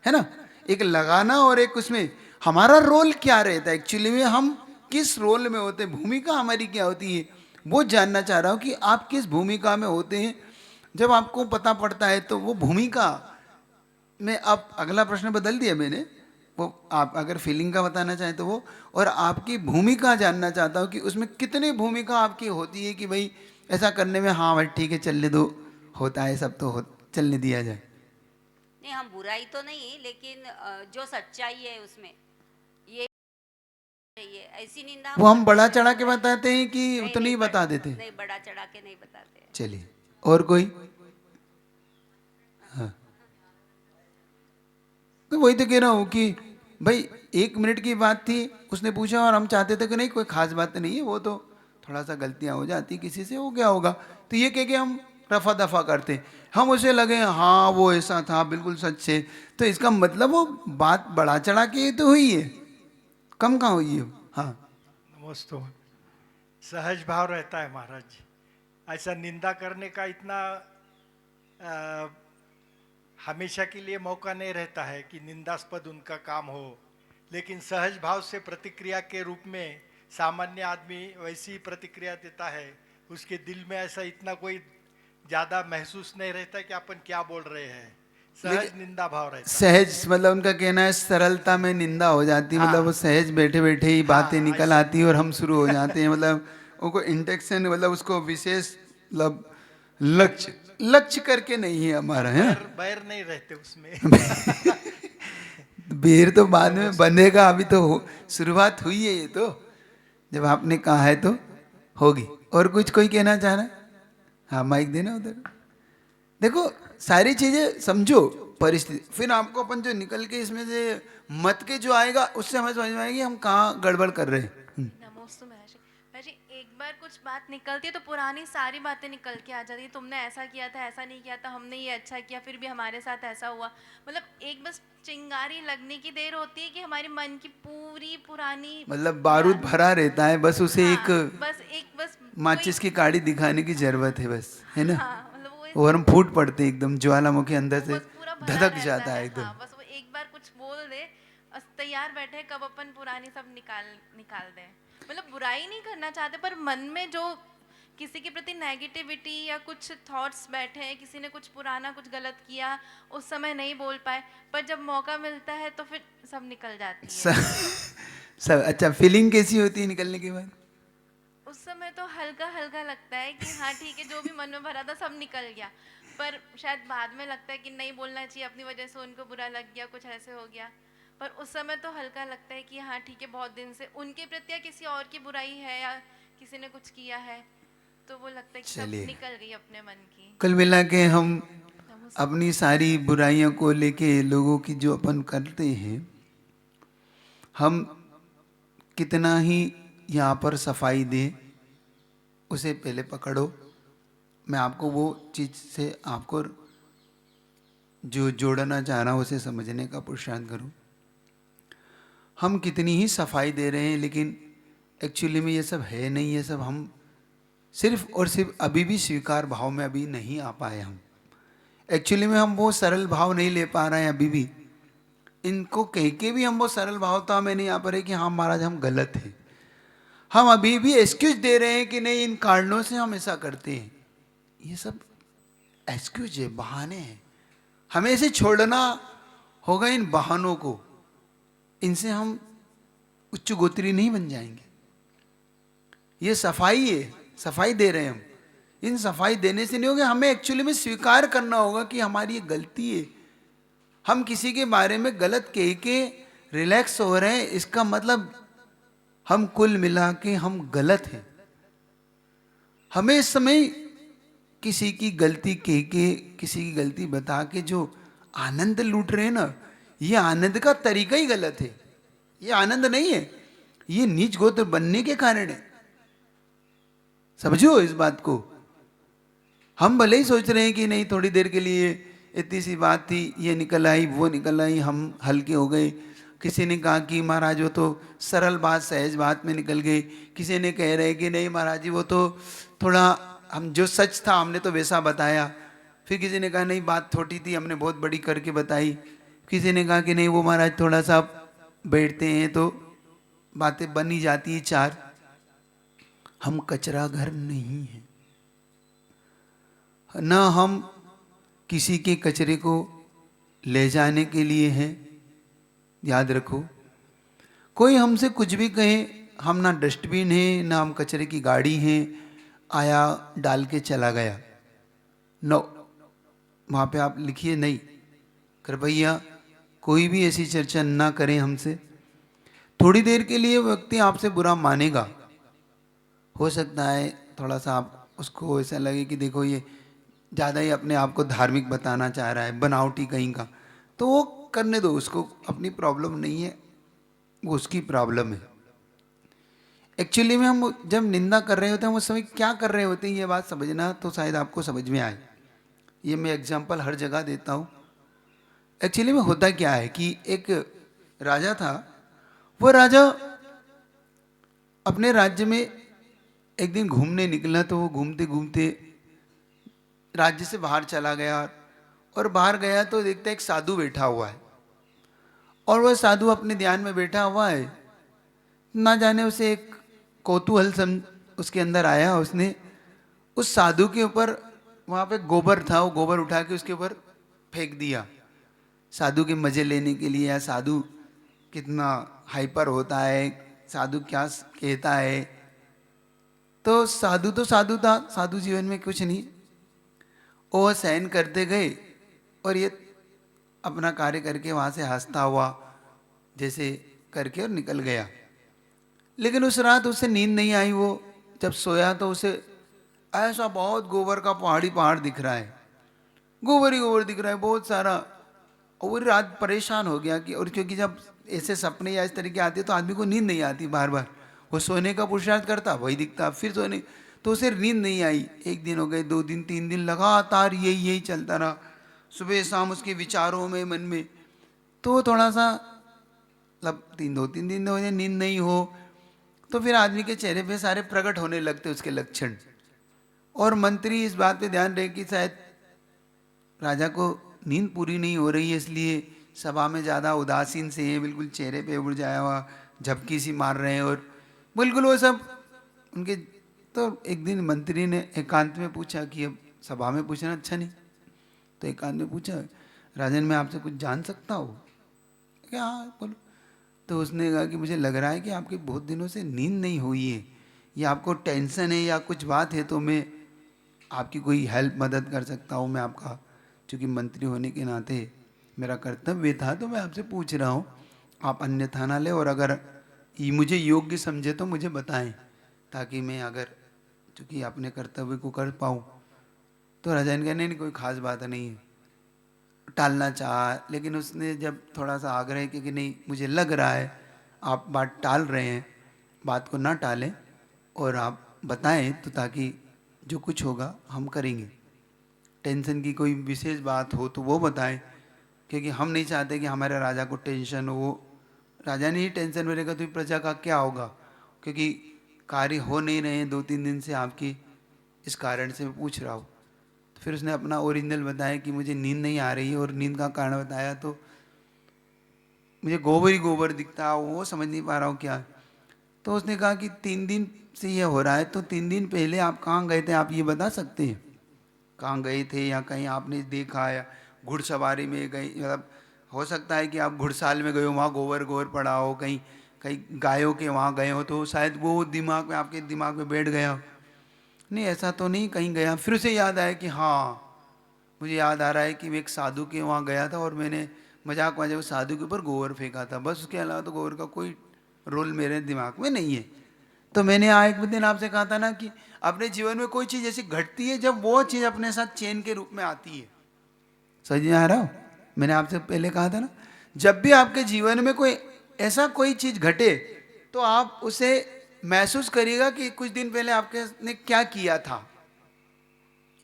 है ना, एक लगाना, और एक उसमें हमारा रोल क्या रहता है, एक्चुअली में हम किस रोल में होते हैं, भूमिका हमारी क्या होती है, वो जानना चाह रहा हूँ कि आप किस भूमिका में होते हैं। जब आपको पता पड़ता है तो वो भूमिका में, अब अगला प्रश्न बदल दिया मैंने, वो आप अगर फीलिंग का बताना चाहें तो वो, और आपकी भूमिका जानना चाहता हूँ कि उसमें कितनी भूमिका आपकी होती है कि भाई ऐसा करने में, हाँ भाई ठीक है चलने दो, होता है सब, तो चलने दिया जाए। नहीं, हम बुराई तो नहीं, लेकिन जो सच्चाई है उसमें ये ऐसी निंदा वो हम करते बड़ा हैं। चढ़ा के बताते हैं कि नहीं, उतनी ही नहीं, बता देते हैं? नहीं, बड़ा चढ़ा के नहीं बताते हैं। चलिए, और कोई? हाँ, तो वही तो कह रहा हूँ कि भाई 1 मिनट की बात थी, उसने पूछा और हम चाहते थे कि नहीं कोई खास बात नहीं है, वो तो थोड़ा सा गलतियाँ हो जाती किसी से, हो गया होगा, तो ये कह के हम रफा दफा करते, हम उसे लगे हाँ वो ऐसा था बिल्कुल सच से, तो इसका मतलब वो बात बढ़ा चढ़ा के तो हुई है, कम कहाँ हुई है? हाँ, नमस्ते। सहज भाव रहता है महाराज जी, ऐसा निंदा करने का इतना हमेशा के लिए मौका नहीं रहता है कि निंदास्पद उनका काम हो लेकिन सहज भाव से प्रतिक्रिया के रूप में सामान्य आदमी वैसी प्रतिक्रिया देता है, उसके दिल में ऐसा इतना कोई ज्यादा महसूस नहीं रहता कि अपन क्या बोल रहे हैं, सहज निंदा भाव रहता है। सहज मतलब उनका कहना है सरलता में निंदा हो जाती है, मतलब वो सहज बैठे बैठे ही बातें निकल आती है और हम शुरू हो जाते हैं, मतलब उनको इंटेंशन मतलब उसको विशेष मतलब लक्ष्य करके नहीं है हमारा, है ना। बैर नहीं रहते उसमें। बेर तो बाद में बंधेगा, अभी तो शुरुआत हुई है, ये तो जब आपने कहा है तो होगी। और कुछ कोई कहना चाह रहा है? हाँ माइक देना उधर। देखो सारी चीजें समझो परिस्थिति, फिर आपको अपन जो निकल के इसमें से मत के जो आएगा उससे हमें समझ में आएगी हम कहाँ गड़बड़ कर रहे हैं। नमोस्तु महर्षि। महर्षि एक बार कुछ बात निकलती है तो पुरानी सारी बातें निकल के आ जाती है, तुमने ऐसा किया था, ऐसा नहीं किया था, हमने ये अच्छा किया फिर भी हमारे साथ ऐसा हुआ। मतलब एक बस चिंगारी लगने की देर होती है कि हमारे मन की पूरी पुरानी मतलब बारूद भरा रहता है, बस उसे हाँ, एक बस माचिस की काड़ी दिखाने की जरूरत है बस, है ना। हाँ, मतलब वो और हम फूट पड़ते एकदम, ज्वालामुखी अंदर से बस पूरा भरा धधक रहता जाता है एकदम। हाँ, बस वो एक बार कुछ बोल दे, बस तैयार बैठे कब अपन पुरानी सब निकाल दें। मतलब बुराई नहीं करना चाहते, पर मन में जो किसी के प्रति नेगेटिविटी या कुछ थॉट्स बैठे हैं, किसी ने कुछ पुराना कुछ गलत किया, उस समय नहीं बोल पाए, पर जब मौका मिलता है तो फिर सब निकल जाती है। सब अच्छा, फीलिंग कैसी होती है निकलने के बाद? उस समय तो हल्का हल्का लगता है कि हाँ ठीक है, जो भी मन में भरा था सब निकल गया, पर शायद बाद में लगता है कि नहीं बोलना चाहिए, अपनी वजह से उनको बुरा लग गया, कुछ ऐसे हो गया। पर उस समय तो हल्का लगता है कि हाँ ठीक है, बहुत दिन से उनके प्रति या किसी और की बुराई है या किसी ने कुछ किया है, तो वो लगता है कि सब निकल गई अपने मन की। कुल मिला के हम अपनी सारी बुराइयों को लेके लोगों की जो अपन करते हैं, हम कितना ही यहाँ पर सफाई दें, उसे पहले पकड़ो। मैं आपको वो चीज़ से आपको जो जोड़ना चाह रहा हूँ उसे समझने का पुरुषार्थ करूँ। हम कितनी ही सफाई दे रहे हैं, लेकिन एक्चुअली में ये सब है नहीं, ये सब हम सिर्फ और सिर्फ अभी भी स्वीकार भाव में अभी नहीं आ पाए। हम एक्चुअली में हम वो सरल भाव नहीं ले पा रहे हैं अभी भी। इनको कह के भी हम वो सरल भावता में नहीं आ पा रहे कि हाँ महाराज हम गलत हैं। हम अभी भी एक्सक्यूज दे रहे हैं कि नहीं इन कारणों से हम ऐसा करते हैं। ये सब एक्सक्यूज है, बहाने हैं। हमें इसे छोड़ना होगा, इन बहानों को। इनसे हम उच्च गोत्री नहीं बन जाएंगे। ये सफाई है, सफाई दे रहे हैं हम। इन सफाई देने से नहीं होगा, हमें एक्चुअली में स्वीकार करना होगा कि हमारी ये गलती है। हम किसी के बारे में गलत कह के रिलैक्स हो रहे हैं, इसका मतलब हम कुल मिला के हम गलत हैं। हमें इस समय किसी की गलती कह के, किसी की गलती बता के जो आनंद लूट रहे हैं ना, ये आनंद का तरीका ही गलत है। ये आनंद नहीं है, ये नीच गोत्र बनने के कारण है। समझो इस बात को। हम भले ही सोच रहे हैं कि नहीं थोड़ी देर के लिए इतनी सी बात थी, ये निकल आई वो निकल आई, हम हल्के हो गए। किसी ने कहा कि महाराज वो तो सरल बात सहज बात में निकल गई। किसी ने कह रहे कि नहीं महाराज जी वो तो थोड़ा हम जो सच था हमने तो वैसा बताया। फिर किसी ने कहा नहीं बात छोटी थी, हमने बहुत बड़ी करके बताई। किसी ने कहा कि नहीं वो महाराज थोड़ा सा बैठते हैं तो बातें बन ही जाती है चार। हम कचरा घर नहीं है ना, हम किसी के कचरे को ले जाने के लिए हैं। याद रखो, कोई हमसे कुछ भी कहे, हम ना डस्टबिन है ना हम कचरे की गाड़ी हैं, आया डाल के चला गया। नो, वहाँ पे आप लिखिए नहीं, कृपया कोई भी ऐसी चर्चा ना करें हमसे। थोड़ी देर के लिए व्यक्ति आपसे बुरा मानेगा, हो सकता है थोड़ा सा आप उसको ऐसा लगे कि देखो ये ज़्यादा ही अपने आप को धार्मिक बताना चाह रहा है, बनावटी कहीं का, तो वो करने दो, उसको अपनी प्रॉब्लम नहीं है, वो उसकी प्रॉब्लम है। एक्चुअली में हम जब निंदा कर रहे होते हैं हम उस समय क्या कर रहे होते हैं, ये बात समझना तो शायद आपको समझ में आए। ये मैं एग्जाम्पल हर जगह देता हूँ। एक्चुअली में होता क्या है कि एक राजा था। वो राजा अपने राज्य में एक दिन घूमने निकला, तो वो घूमते घूमते राज्य से बाहर चला गया, और बाहर गया तो देखता है एक साधु बैठा हुआ है, और वह साधु अपने ध्यान में बैठा हुआ है, ना जाने उसे एक कौतूहल उसके अंदर आया। उसने उस साधु के ऊपर, वहाँ पे गोबर था, वो गोबर उठा के उसके ऊपर फेंक दिया साधु के मजे लेने के लिए। या साधु कितना हाइपर होता है, साधु क्या कहता है। तो साधु था, साधु जीवन में कुछ नहीं। वो सहन करते गए और ये अपना कार्य करके वहाँ से हंसता हुआ जैसे करके और निकल गया। लेकिन उस रात उसे नींद नहीं आई। वो जब सोया तो उसे ऐसा बहुत गोबर का पहाड़ दिख रहा है, गोबर ही गोबर दिख रहा है बहुत सारा। और वो रात परेशान हो गया कि, और क्योंकि जब ऐसे सपने या इस तरीके आते हैं तो आदमी को नींद नहीं आती, बार बार वो सोने का पुरुषार्थ करता, वही दिखता, फिर सोने, तो उसे नींद नहीं आई। 1 दिन हो गए, 2 दिन, 3 दिन, लगातार यही चलता रहा, सुबह शाम उसके विचारों में, मन में। तो थोड़ा सा मतलब 2-3 दिन हो जाए नींद नहीं हो तो फिर आदमी के चेहरे पे सारे प्रकट होने लगते उसके लक्षण। और मंत्री इस बात पे ध्यान रहे कि शायद राजा को नींद पूरी नहीं हो रही है, इसलिए सभा में ज़्यादा उदासीन से है, बिल्कुल चेहरे पे उड़ जाया हुआ, झपकी सी मार रहे हैं और बिल्कुल वो सब उनके। तो एक दिन मंत्री ने एकांत में पूछा कि अब सभा में पूछना अच्छा नहीं, तो एकांत में पूछा, राजन मैं आपसे कुछ जान सकता हूँ क्या? हाँ बोलो। तो उसने कहा कि मुझे लग रहा है कि आपके बहुत दिनों से नींद नहीं हुई है, या आपको टेंशन है या कुछ बात है, तो मैं आपकी कोई हेल्प मदद कर सकता हूँ। मैं आपका, चूँकि मंत्री होने के नाते मेरा कर्तव्य था, तो मैं आपसे पूछ रहा हूँ, आप अन्यथा ना ले, और अगर ये मुझे योग्य समझे तो मुझे बताएं, ताकि मैं अगर चूँकि अपने कर्तव्य को कर पाऊँ। तो राजा ने कहा नहीं कोई खास बात नहीं है, टालना चाहा। लेकिन उसने जब थोड़ा सा आग्रह किया कि नहीं मुझे लग रहा है आप बात टाल रहे हैं, बात को ना टालें और आप बताएं, तो ताकि जो कुछ होगा हम करेंगे। टेंशन की कोई विशेष बात हो तो वो बताएं, क्योंकि हम नहीं चाहते कि हमारे राजा को टेंशन हो। राजा ने ही टेंशन में रहेगा तो प्रजा का क्या होगा, क्योंकि कार्य हो नहीं रहे हैं 2-3 दिन से आपकी, इस कारण से मैं पूछ रहा हूँ। तो फिर उसने अपना ओरिजिनल बताया कि मुझे नींद नहीं आ रही है, और नींद का कारण बताया तो मुझे गोबर ही गोबर दिखता, वो समझ नहीं पा रहा हूँ क्या। तो उसने कहा कि 3 दिन से ये हो रहा है, तो 3 दिन पहले आप कहाँ गए थे, आप ये बता सकते हैं? कहाँ गए थे, या कहीं आपने देखा, या घुड़सवारी में गए, मतलब हो सकता है कि आप घुड़साल में गए हो, वहाँ गोबर गोबर पड़ा हो, कहीं कहीं गायों के वहाँ गए हो, तो शायद वो दिमाग में, आपके दिमाग में बैठ गया। नहीं ऐसा तो नहीं कहीं गया। फिर उसे याद आया कि हाँ मुझे याद आ रहा है कि मैं एक साधु के वहाँ गया था और मैंने मजाक उस साधु के ऊपर गोबर फेंका था, बस उसके अलावा तो गोबर का कोई रोल मेरे दिमाग में नहीं है। तो मैंने एक दिन आपसे कहा था ना कि अपने जीवन में कोई चीज़ ऐसी घटती है जब वो चीज़ अपने साथ चेन के रूप में आती है। समझ में आ रहा हो? मैंने आपसे पहले कहा था ना, जब भी आपके जीवन में कोई ऐसा कोई चीज़ घटे तो आप उसे महसूस करिएगा कि कुछ दिन पहले आपके ने क्या किया था।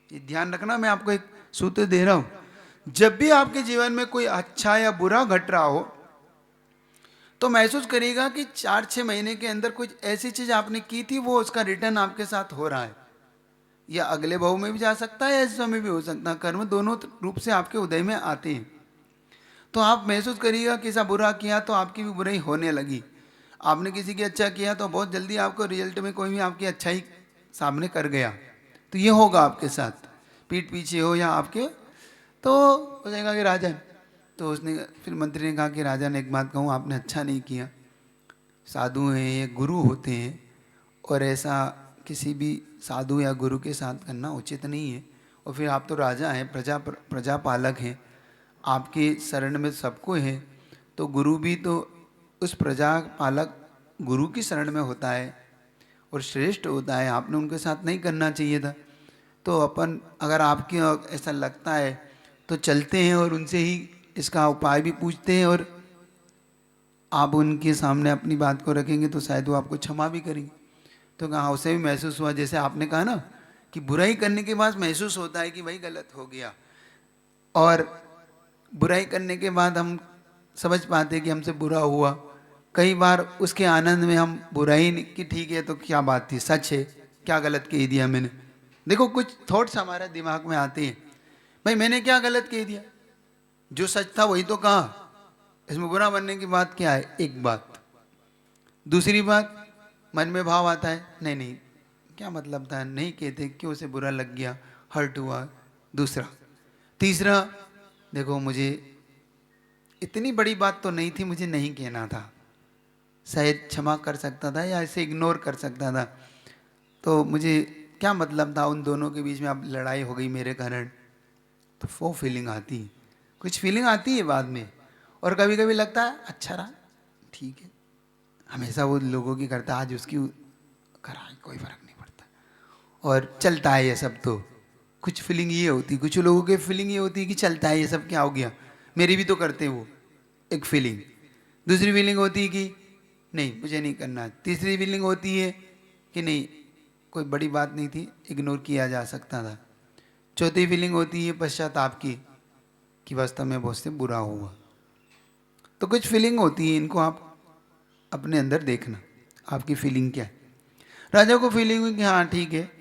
ये ध्यान रखना, मैं आपको एक सूत्र दे रहा हूं। जब भी आपके जीवन में कोई अच्छा या बुरा घट रहा हो तो महसूस करिएगा कि 4-6 महीने के अंदर कुछ ऐसी चीज आपने की थी, वो उसका रिटर्न आपके साथ हो रहा है। या अगले भाव में भी जा सकता है, ऐसे समय भी हो सकता है। कर्म दोनों रूप से आपके उदय में आते हैं। तो आप महसूस करिएगा कि ऐसा बुरा किया तो आपकी भी बुराई होने लगी, आपने किसी की अच्छा किया तो बहुत जल्दी आपको रिजल्ट में कोई भी आपकी अच्छाई सामने कर गया। तो ये होगा आपके साथ, पीठ पीछे हो या आपके। तो हो जाएगा कि राजन, तो उसने फिर मंत्री ने कहा कि राजन एक बात कहूँ, आपने अच्छा नहीं किया। साधु हैं, ये गुरु होते हैं, और ऐसा किसी भी साधु या गुरु के साथ करना उचित नहीं है। और फिर आप तो राजा हैं, प्रजा पालक हैं, आपके शरण में सबको है, तो गुरु भी तो उस प्रजा पालक गुरु की शरण में होता है और श्रेष्ठ होता है। आपने उनके साथ नहीं करना चाहिए था। तो अपन अगर आपके ऐसा लगता है तो चलते हैं और उनसे ही इसका उपाय भी पूछते हैं, और आप उनके सामने अपनी बात को रखेंगे तो शायद वो आपको क्षमा भी करेंगे। तो कहाँ उसे भी महसूस हुआ, जैसे आपने कहा ना कि बुराई करने के बाद महसूस होता है कि भाई गलत हो गया, और बुराई करने के बाद हम समझ पाते हैं कि हमसे बुरा हुआ। कई बार उसके आनंद में हम बुराई की, ठीक है तो क्या बात थी, सच है, क्या गलत कह दिया मैंने। देखो कुछ थॉट्स हमारे दिमाग में आते हैं, भाई मैंने क्या गलत कह दिया, जो सच था वही तो कहा, इसमें बुरा बनने की बात क्या है? एक बात। दूसरी बात, मन में भाव आता है, नहीं नहीं क्या मतलब था, नहीं कहते, क्यों उसे बुरा लग गया, हर्ट हुआ। दूसरा। तीसरा, देखो मुझे इतनी बड़ी बात तो नहीं थी, मुझे नहीं कहना था, शायद क्षमा कर सकता था या इसे इग्नोर कर सकता था, तो मुझे क्या मतलब था उन दोनों के बीच में, अब लड़ाई हो गई मेरे कारण। तो वो फीलिंग आती, कुछ फीलिंग आती है बाद में। और कभी कभी लगता है अच्छा रहा, ठीक है, हमेशा वो लोगों की करता, आज उसकी करा, कोई फर्क नहीं पड़ता, और चलता है ये सब। तो कुछ फीलिंग ये होती, कुछ लोगों की फीलिंग ये होती है कि चलता है ये सब, क्या हो गया, मेरी भी तो करते हैं वो, एक फीलिंग। दूसरी फीलिंग होती है कि नहीं मुझे नहीं करना। तीसरी फीलिंग होती है कि नहीं कोई बड़ी बात नहीं थी, इग्नोर किया जा सकता था। चौथी फीलिंग होती है पश्चाताप की, कि वास्तव में बहुत से बुरा हुआ। तो कुछ फीलिंग होती है, इनको आप अपने अंदर देखना, आपकी फीलिंग क्या है। राजा को फीलिंग हुई कि हाँ ठीक है,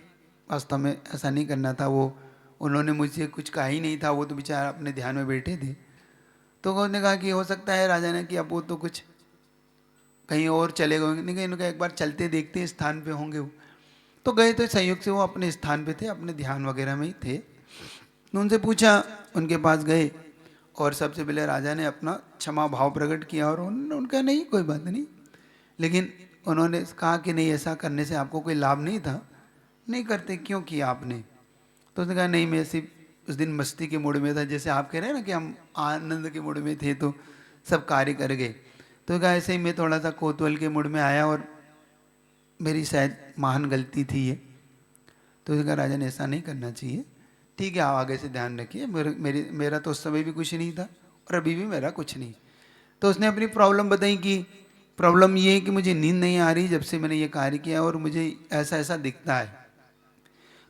वास्तव में ऐसा नहीं करना था, वो उन्होंने मुझसे कुछ कहा ही नहीं था, वो तो बेचारा अपने ध्यान में बैठे थे। तो उन्होंने कहा कि हो सकता है राजा ने कि अब वो तो कुछ कहीं और चले गए, नहीं कहीं एक बार चलते देखते हैं स्थान पे होंगे वो। तो गए तो संयोग से वो अपने स्थान पे थे, अपने ध्यान वगैरह में ही थे। तो उनसे पूछा, उनके पास गए और सबसे पहले राजा ने अपना क्षमा भाव प्रकट किया, और उनका नहीं कोई बात नहीं, लेकिन उन्होंने कहा कि नहीं ऐसा करने से आपको कोई लाभ नहीं था, नहीं करते, क्यों किया आपने? तो उसने कहा नहीं मैं सिर्फ उस दिन मस्ती के मूड में था, जैसे आप कह रहे हैं ना कि हम आनंद के मूड में थे तो सब कार्य कर गए। तो कहा ऐसे ही मैं थोड़ा सा कौतूहल के मूड में आया और मेरी शायद महान गलती थी ये। तो उसने कहा राजा ने ऐसा नहीं करना चाहिए, ठीक है आप आगे से ध्यान रखिए, मेरा तो उस समय भी कुछ नहीं था और अभी भी मेरा कुछ नहीं। तो उसने अपनी प्रॉब्लम बताई कि प्रॉब्लम ये है कि मुझे नींद नहीं आ रही जब से मैंने ये कार्य किया, और मुझे ऐसा ऐसा दिखता है।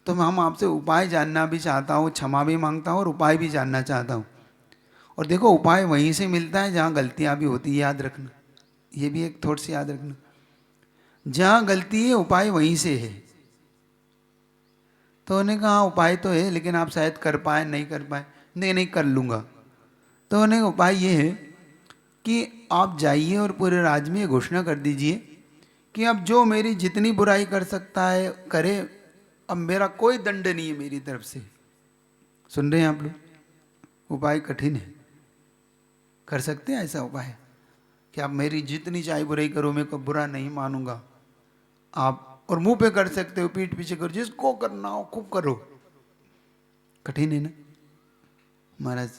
तो हम आपसे उपाय जानना भी चाहता हूँ, क्षमा भी मांगता हूँ और उपाय भी जानना चाहता हूँ। और देखो उपाय वहीं से मिलता है जहाँ गलतियाँ भी होती है, याद रखना, ये भी एक थोड़ी सी याद रखना, जहाँ गलती है उपाय वहीं से है। तो उन्होंने कहा उपाय तो है लेकिन आप शायद कर पाए, नहीं कर पाए, नहीं नहीं कर लूँगा। तो उन्हें उपाय ये है कि आप जाइए और पूरे राज्य में घोषणा कर दीजिए कि अब जो मेरी जितनी बुराई कर सकता है करे, अब मेरा कोई दंड नहीं है मेरी तरफ से। सुन रहे हैं आप लोग? उपाय कठिन है, कर सकते हैं ऐसा उपाय कि आप मेरी जितनी चाहे बुराई करो, मैं को बुरा नहीं मानूंगा। आप और मुंह पे कर सकते हो, पीठ पीछे करो, जिसको करना हो खूब करो। कठिन है ना महाराज,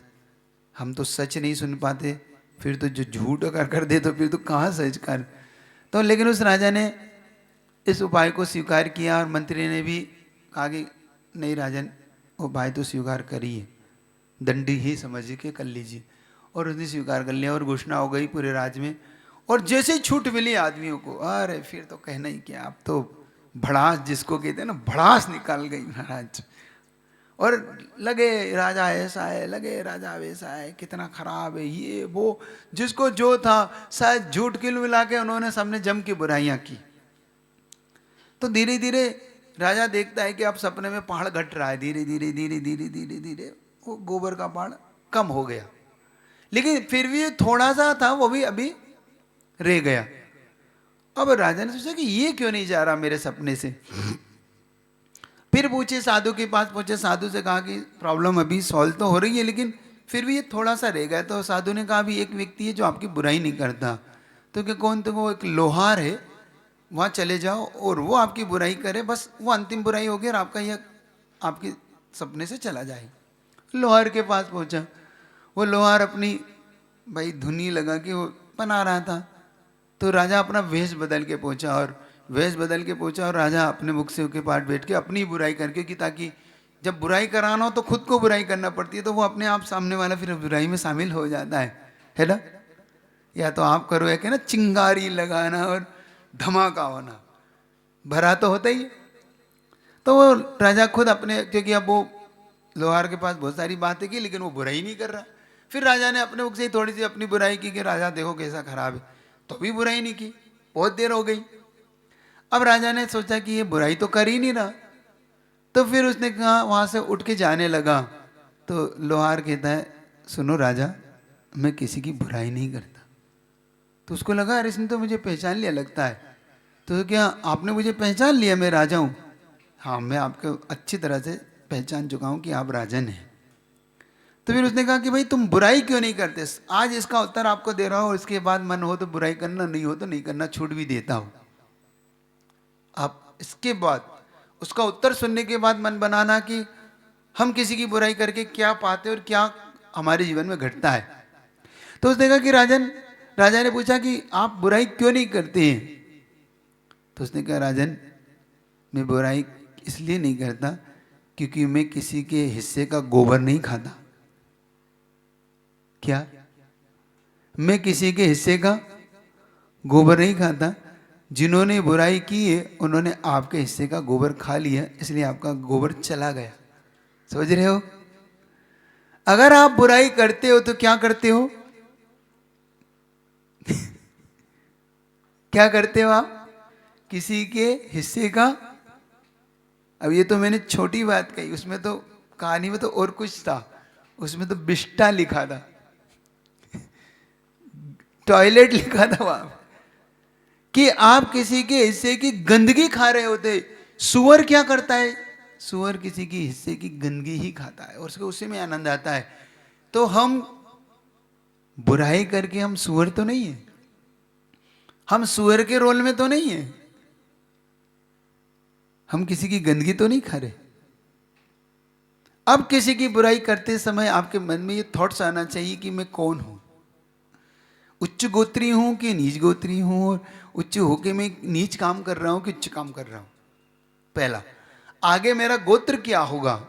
हम तो सच नहीं सुन पाते, फिर तो जो झूठ अगर कर दे तो फिर तो कहाँ सच कर। तो लेकिन उस राजा ने इस उपाय को स्वीकार किया और मंत्री ने भी कहा कि नहीं राजन उपाय तो स्वीकार करिए, दंडी ही समझ के कर लीजिए। और उसने स्वीकार कर लिया और घोषणा हो गई पूरे राज्य में। और जैसे ही छूट मिली आदमियों को, अरे फिर तो कहना ही क्या, अब तो भड़ास जिसको कहते हैं ना, भड़ास निकाल गई महाराज। और लगे राजा ऐसा है, लगे राजा वैसा है, कितना खराब है ये वो, जिसको जो था शायद झूठ किल मिला के उन्होंने सबने जम की बुराइयां की। तो धीरे धीरे राजा देखता है कि अब सपने में पहाड़ घट रहा है, धीरे धीरे धीरे धीरे धीरे धीरे वो गोबर का पहाड़ कम हो गया, लेकिन फिर भी थोड़ा सा था वो भी अभी रह गया। अब राजा ने सोचा कि ये क्यों नहीं जा रहा मेरे सपने से। फिर पूछे, साधु के पास पहुंचे, साधु से कहा कि प्रॉब्लम अभी सॉल्व तो हो रही है लेकिन फिर भी ये थोड़ा सा रह गया। तो साधु ने कहा अभी एक व्यक्ति है जो आपकी बुराई नहीं करता। तो क्या कौन? तो वो एक लोहार है, वहाँ चले जाओ और वो आपकी बुराई करे, बस वो अंतिम बुराई होगी और आपका यह आपके सपने से चला जाएगा। लोहार के पास पहुंचा, वो लोहार अपनी भाई धुनी लगा के वो बना रहा था। तो राजा अपना वेश बदल के पहुंचा और राजा अपने मुख से के पास बैठ के अपनी बुराई करके, कि ताकि जब बुराई कराना हो तो खुद को बुराई करना पड़ती है, तो वो अपने आप सामने वाला फिर बुराई में शामिल हो जाता है ना। या तो आप करो है कि ना चिंगारी लगाना और धमाका होना, भरा तो होता ही है। तो वो राजा खुद अपने, क्योंकि अब वो लोहार के पास बहुत सारी बातें की लेकिन वो बुराई नहीं कर रहा। फिर राजा ने अपने मुख से थोड़ी सी अपनी बुराई की कि राजा देखो कैसा खराब है, तो भी बुराई नहीं की, बहुत देर हो गई। अब राजा ने सोचा कि ये बुराई तो कर ही नहीं रहा, तो फिर उसने कहा, वहां से उठ के जाने लगा। तो लोहार कहता है सुनो राजा, मैं किसी की बुराई नहीं करता। तो उसको लगा अरे इसने तो मुझे पहचान लिया लगता है। तो क्या आपने मुझे पहचान लिया, मैं राजा हूँ? हाँ, मैं आपको अच्छी तरह से पहचान चुका हूँ कि आप राजन हैं। तो फिर उसने कहा कि भाई तुम बुराई क्यों नहीं करते? आज इसका उत्तर आपको दे रहा हूँ, और इसके बाद मन हो तो बुराई करना, नहीं हो तो नहीं करना, छूट भी देता हूँ। आप इसके बाद उसका उत्तर सुनने के बाद मन बनाना कि हम किसी की बुराई करके क्या पाते और क्या हमारे जीवन में घटता है। तो उसने कहा कि राजा ने पूछा कि आप बुराई क्यों नहीं करते हैं? तो उसने कहा राजन, मैं बुराई इसलिए नहीं करता क्योंकि मैं किसी के हिस्से का गोबर नहीं खाता। क्या? मैं किसी के हिस्से का गोबर नहीं खाता। जिन्होंने बुराई की है उन्होंने आपके हिस्से का गोबर खा लिया, इसलिए आपका गोबर चला गया। समझ रहे हो? अगर आप बुराई करते हो तो क्या करते हो? क्या करते हो आप? किसी के हिस्से का। अब ये तो मैंने छोटी बात कही, उसमें तो कहानी में तो और कुछ था, उसमें तो बिष्टा लिखा था, टॉयलेट लिखा था वहां, कि आप किसी के हिस्से की गंदगी खा रहे होते। सुअर क्या करता है? सुअर किसी की हिस्से की गंदगी ही खाता है और उसको उसी में आनंद आता है। तो हम बुराई करके हम सुअर तो नहीं है, हम सुअर के रोल में तो नहीं है, हम किसी की गंदगी तो नहीं खा रहे। अब किसी की बुराई करते समय आपके मन में ये थॉट्स आना चाहिए कि मैं कौन हूं, उच्च गोत्री हूं कि नीच गोत्री हूं, और उच्च होके मैं नीच काम कर रहा हूं कि उच्च काम कर रहा हूं। पहला, आगे मेरा गोत्र क्या होगा?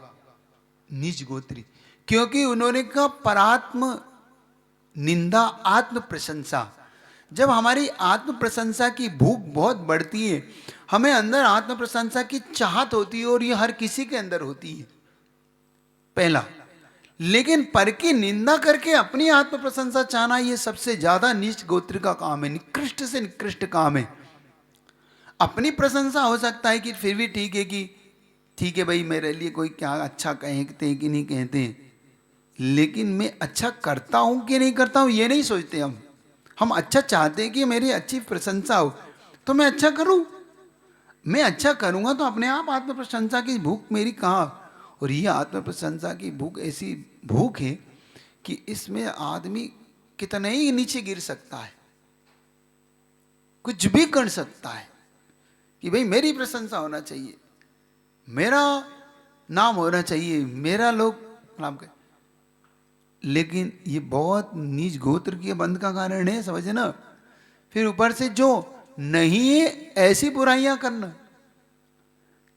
नीच गोत्री, क्योंकि उन्होंने कहा परात्म निंदा आत्म प्रशंसा। जब हमारी आत्म प्रशंसा की भूख बहुत बढ़ती है, हमें अंदर आत्म प्रशंसा की चाहत होती है, और ये हर किसी के अंदर होती है, पहला। लेकिन पर की निंदा करके अपनी आत्म प्रशंसा चाहना, ये सबसे ज्यादा नीच गोत्र का काम है, निकृष्ट से निकृष्ट काम है। अपनी प्रशंसा हो सकता है कि फिर भी ठीक है कि ठीक है भाई, मेरे लिए कोई क्या अच्छा कहते हैं कि नहीं कहते हैं, लेकिन मैं अच्छा करता हूं कि नहीं करता हूं ये नहीं सोचते हम अच्छा चाहते हैं कि मेरी अच्छी प्रशंसा हो तो मैं अच्छा करूं। मैं अच्छा करूंगा तो अपने आप आत्म प्रशंसा की भूख मेरी कहाँ? और ये आत्म प्रशंसा की भूख ऐसी भूख है कि इसमें आदमी कितने ही नीचे गिर सकता है, कुछ भी कर सकता है कि भाई मेरी प्रशंसा होना चाहिए, मेरा नाम होना चाहिए, मेरा लोग नाम करें। लेकिन ये बहुत नीच गोत्र के बंध का कारण है, समझे ना। फिर ऊपर से जो नहीं है ऐसी बुराइयां करना।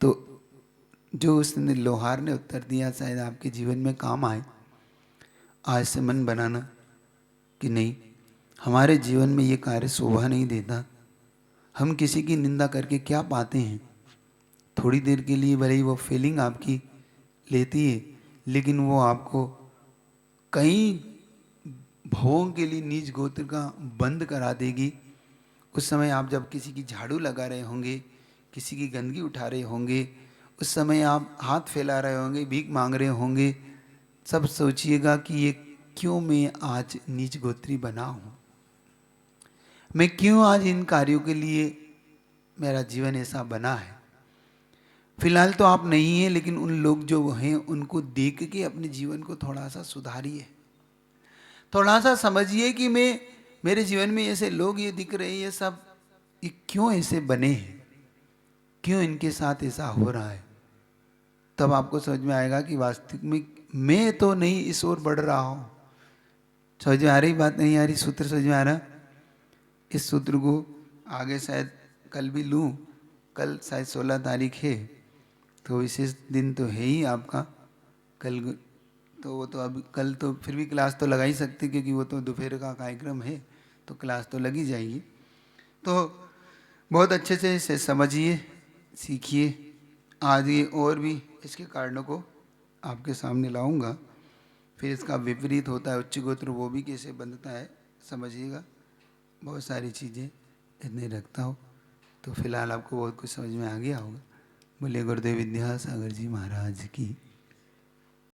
तो जो उसने लोहार ने उत्तर दिया शायद आपके जीवन में काम आए। आज से मन बनाना कि नहीं, हमारे जीवन में ये कार्य शोभा नहीं देता। हम किसी की निंदा करके क्या पाते हैं? थोड़ी देर के लिए भले ही वो फीलिंग आपकी लेती है, लेकिन वो आपको कई भवों के लिए नीच गोत्र का बंद करा देगी। उस समय आप जब किसी की झाड़ू लगा रहे होंगे, किसी की गंदगी उठा रहे होंगे, उस समय आप हाथ फैला रहे होंगे, भीख मांग रहे होंगे, सब सोचिएगा कि ये क्यों मैं आज नीच गोत्री बना हूँ, मैं क्यों आज इन कार्यों के लिए मेरा जीवन ऐसा बना है। फिलहाल तो आप नहीं हैं, लेकिन उन लोग जो हैं उनको देख के अपने जीवन को थोड़ा सा सुधारिए, थोड़ा सा समझिए कि मेरे जीवन में ऐसे लोग ये दिख रहे हैं, ये सब ये क्यों ऐसे बने हैं, क्यों इनके साथ ऐसा हो रहा है। तब आपको समझ में आएगा कि वास्तविक में मैं तो नहीं इस ओर बढ़ रहा हूँ। समझ में आ रही बात? नहीं आ रही? सूत्र समझ में आ रहा? इस सूत्र को आगे शायद कल भी लूँ, कल शायद 16 तारीख है, तो विशेष दिन तो है ही आपका कल। तो वो तो अब कल तो फिर भी क्लास तो लगा ही सकते, क्योंकि वो तो दोपहर का कार्यक्रम है, तो क्लास तो लगी जाएगी। तो बहुत अच्छे से इसे समझिए, सीखिए। आगे और भी इसके कारणों को आपके सामने लाऊंगा। फिर इसका विपरीत होता है उच्च गोत्र, वो भी कैसे बनता है समझिएगा। बहुत सारी चीज़ें इतने रखता हूँ, तो फिलहाल आपको बहुत कुछ समझ में आ गया होगा। बोले गुरुदेव विद्यासागर जी महाराज की।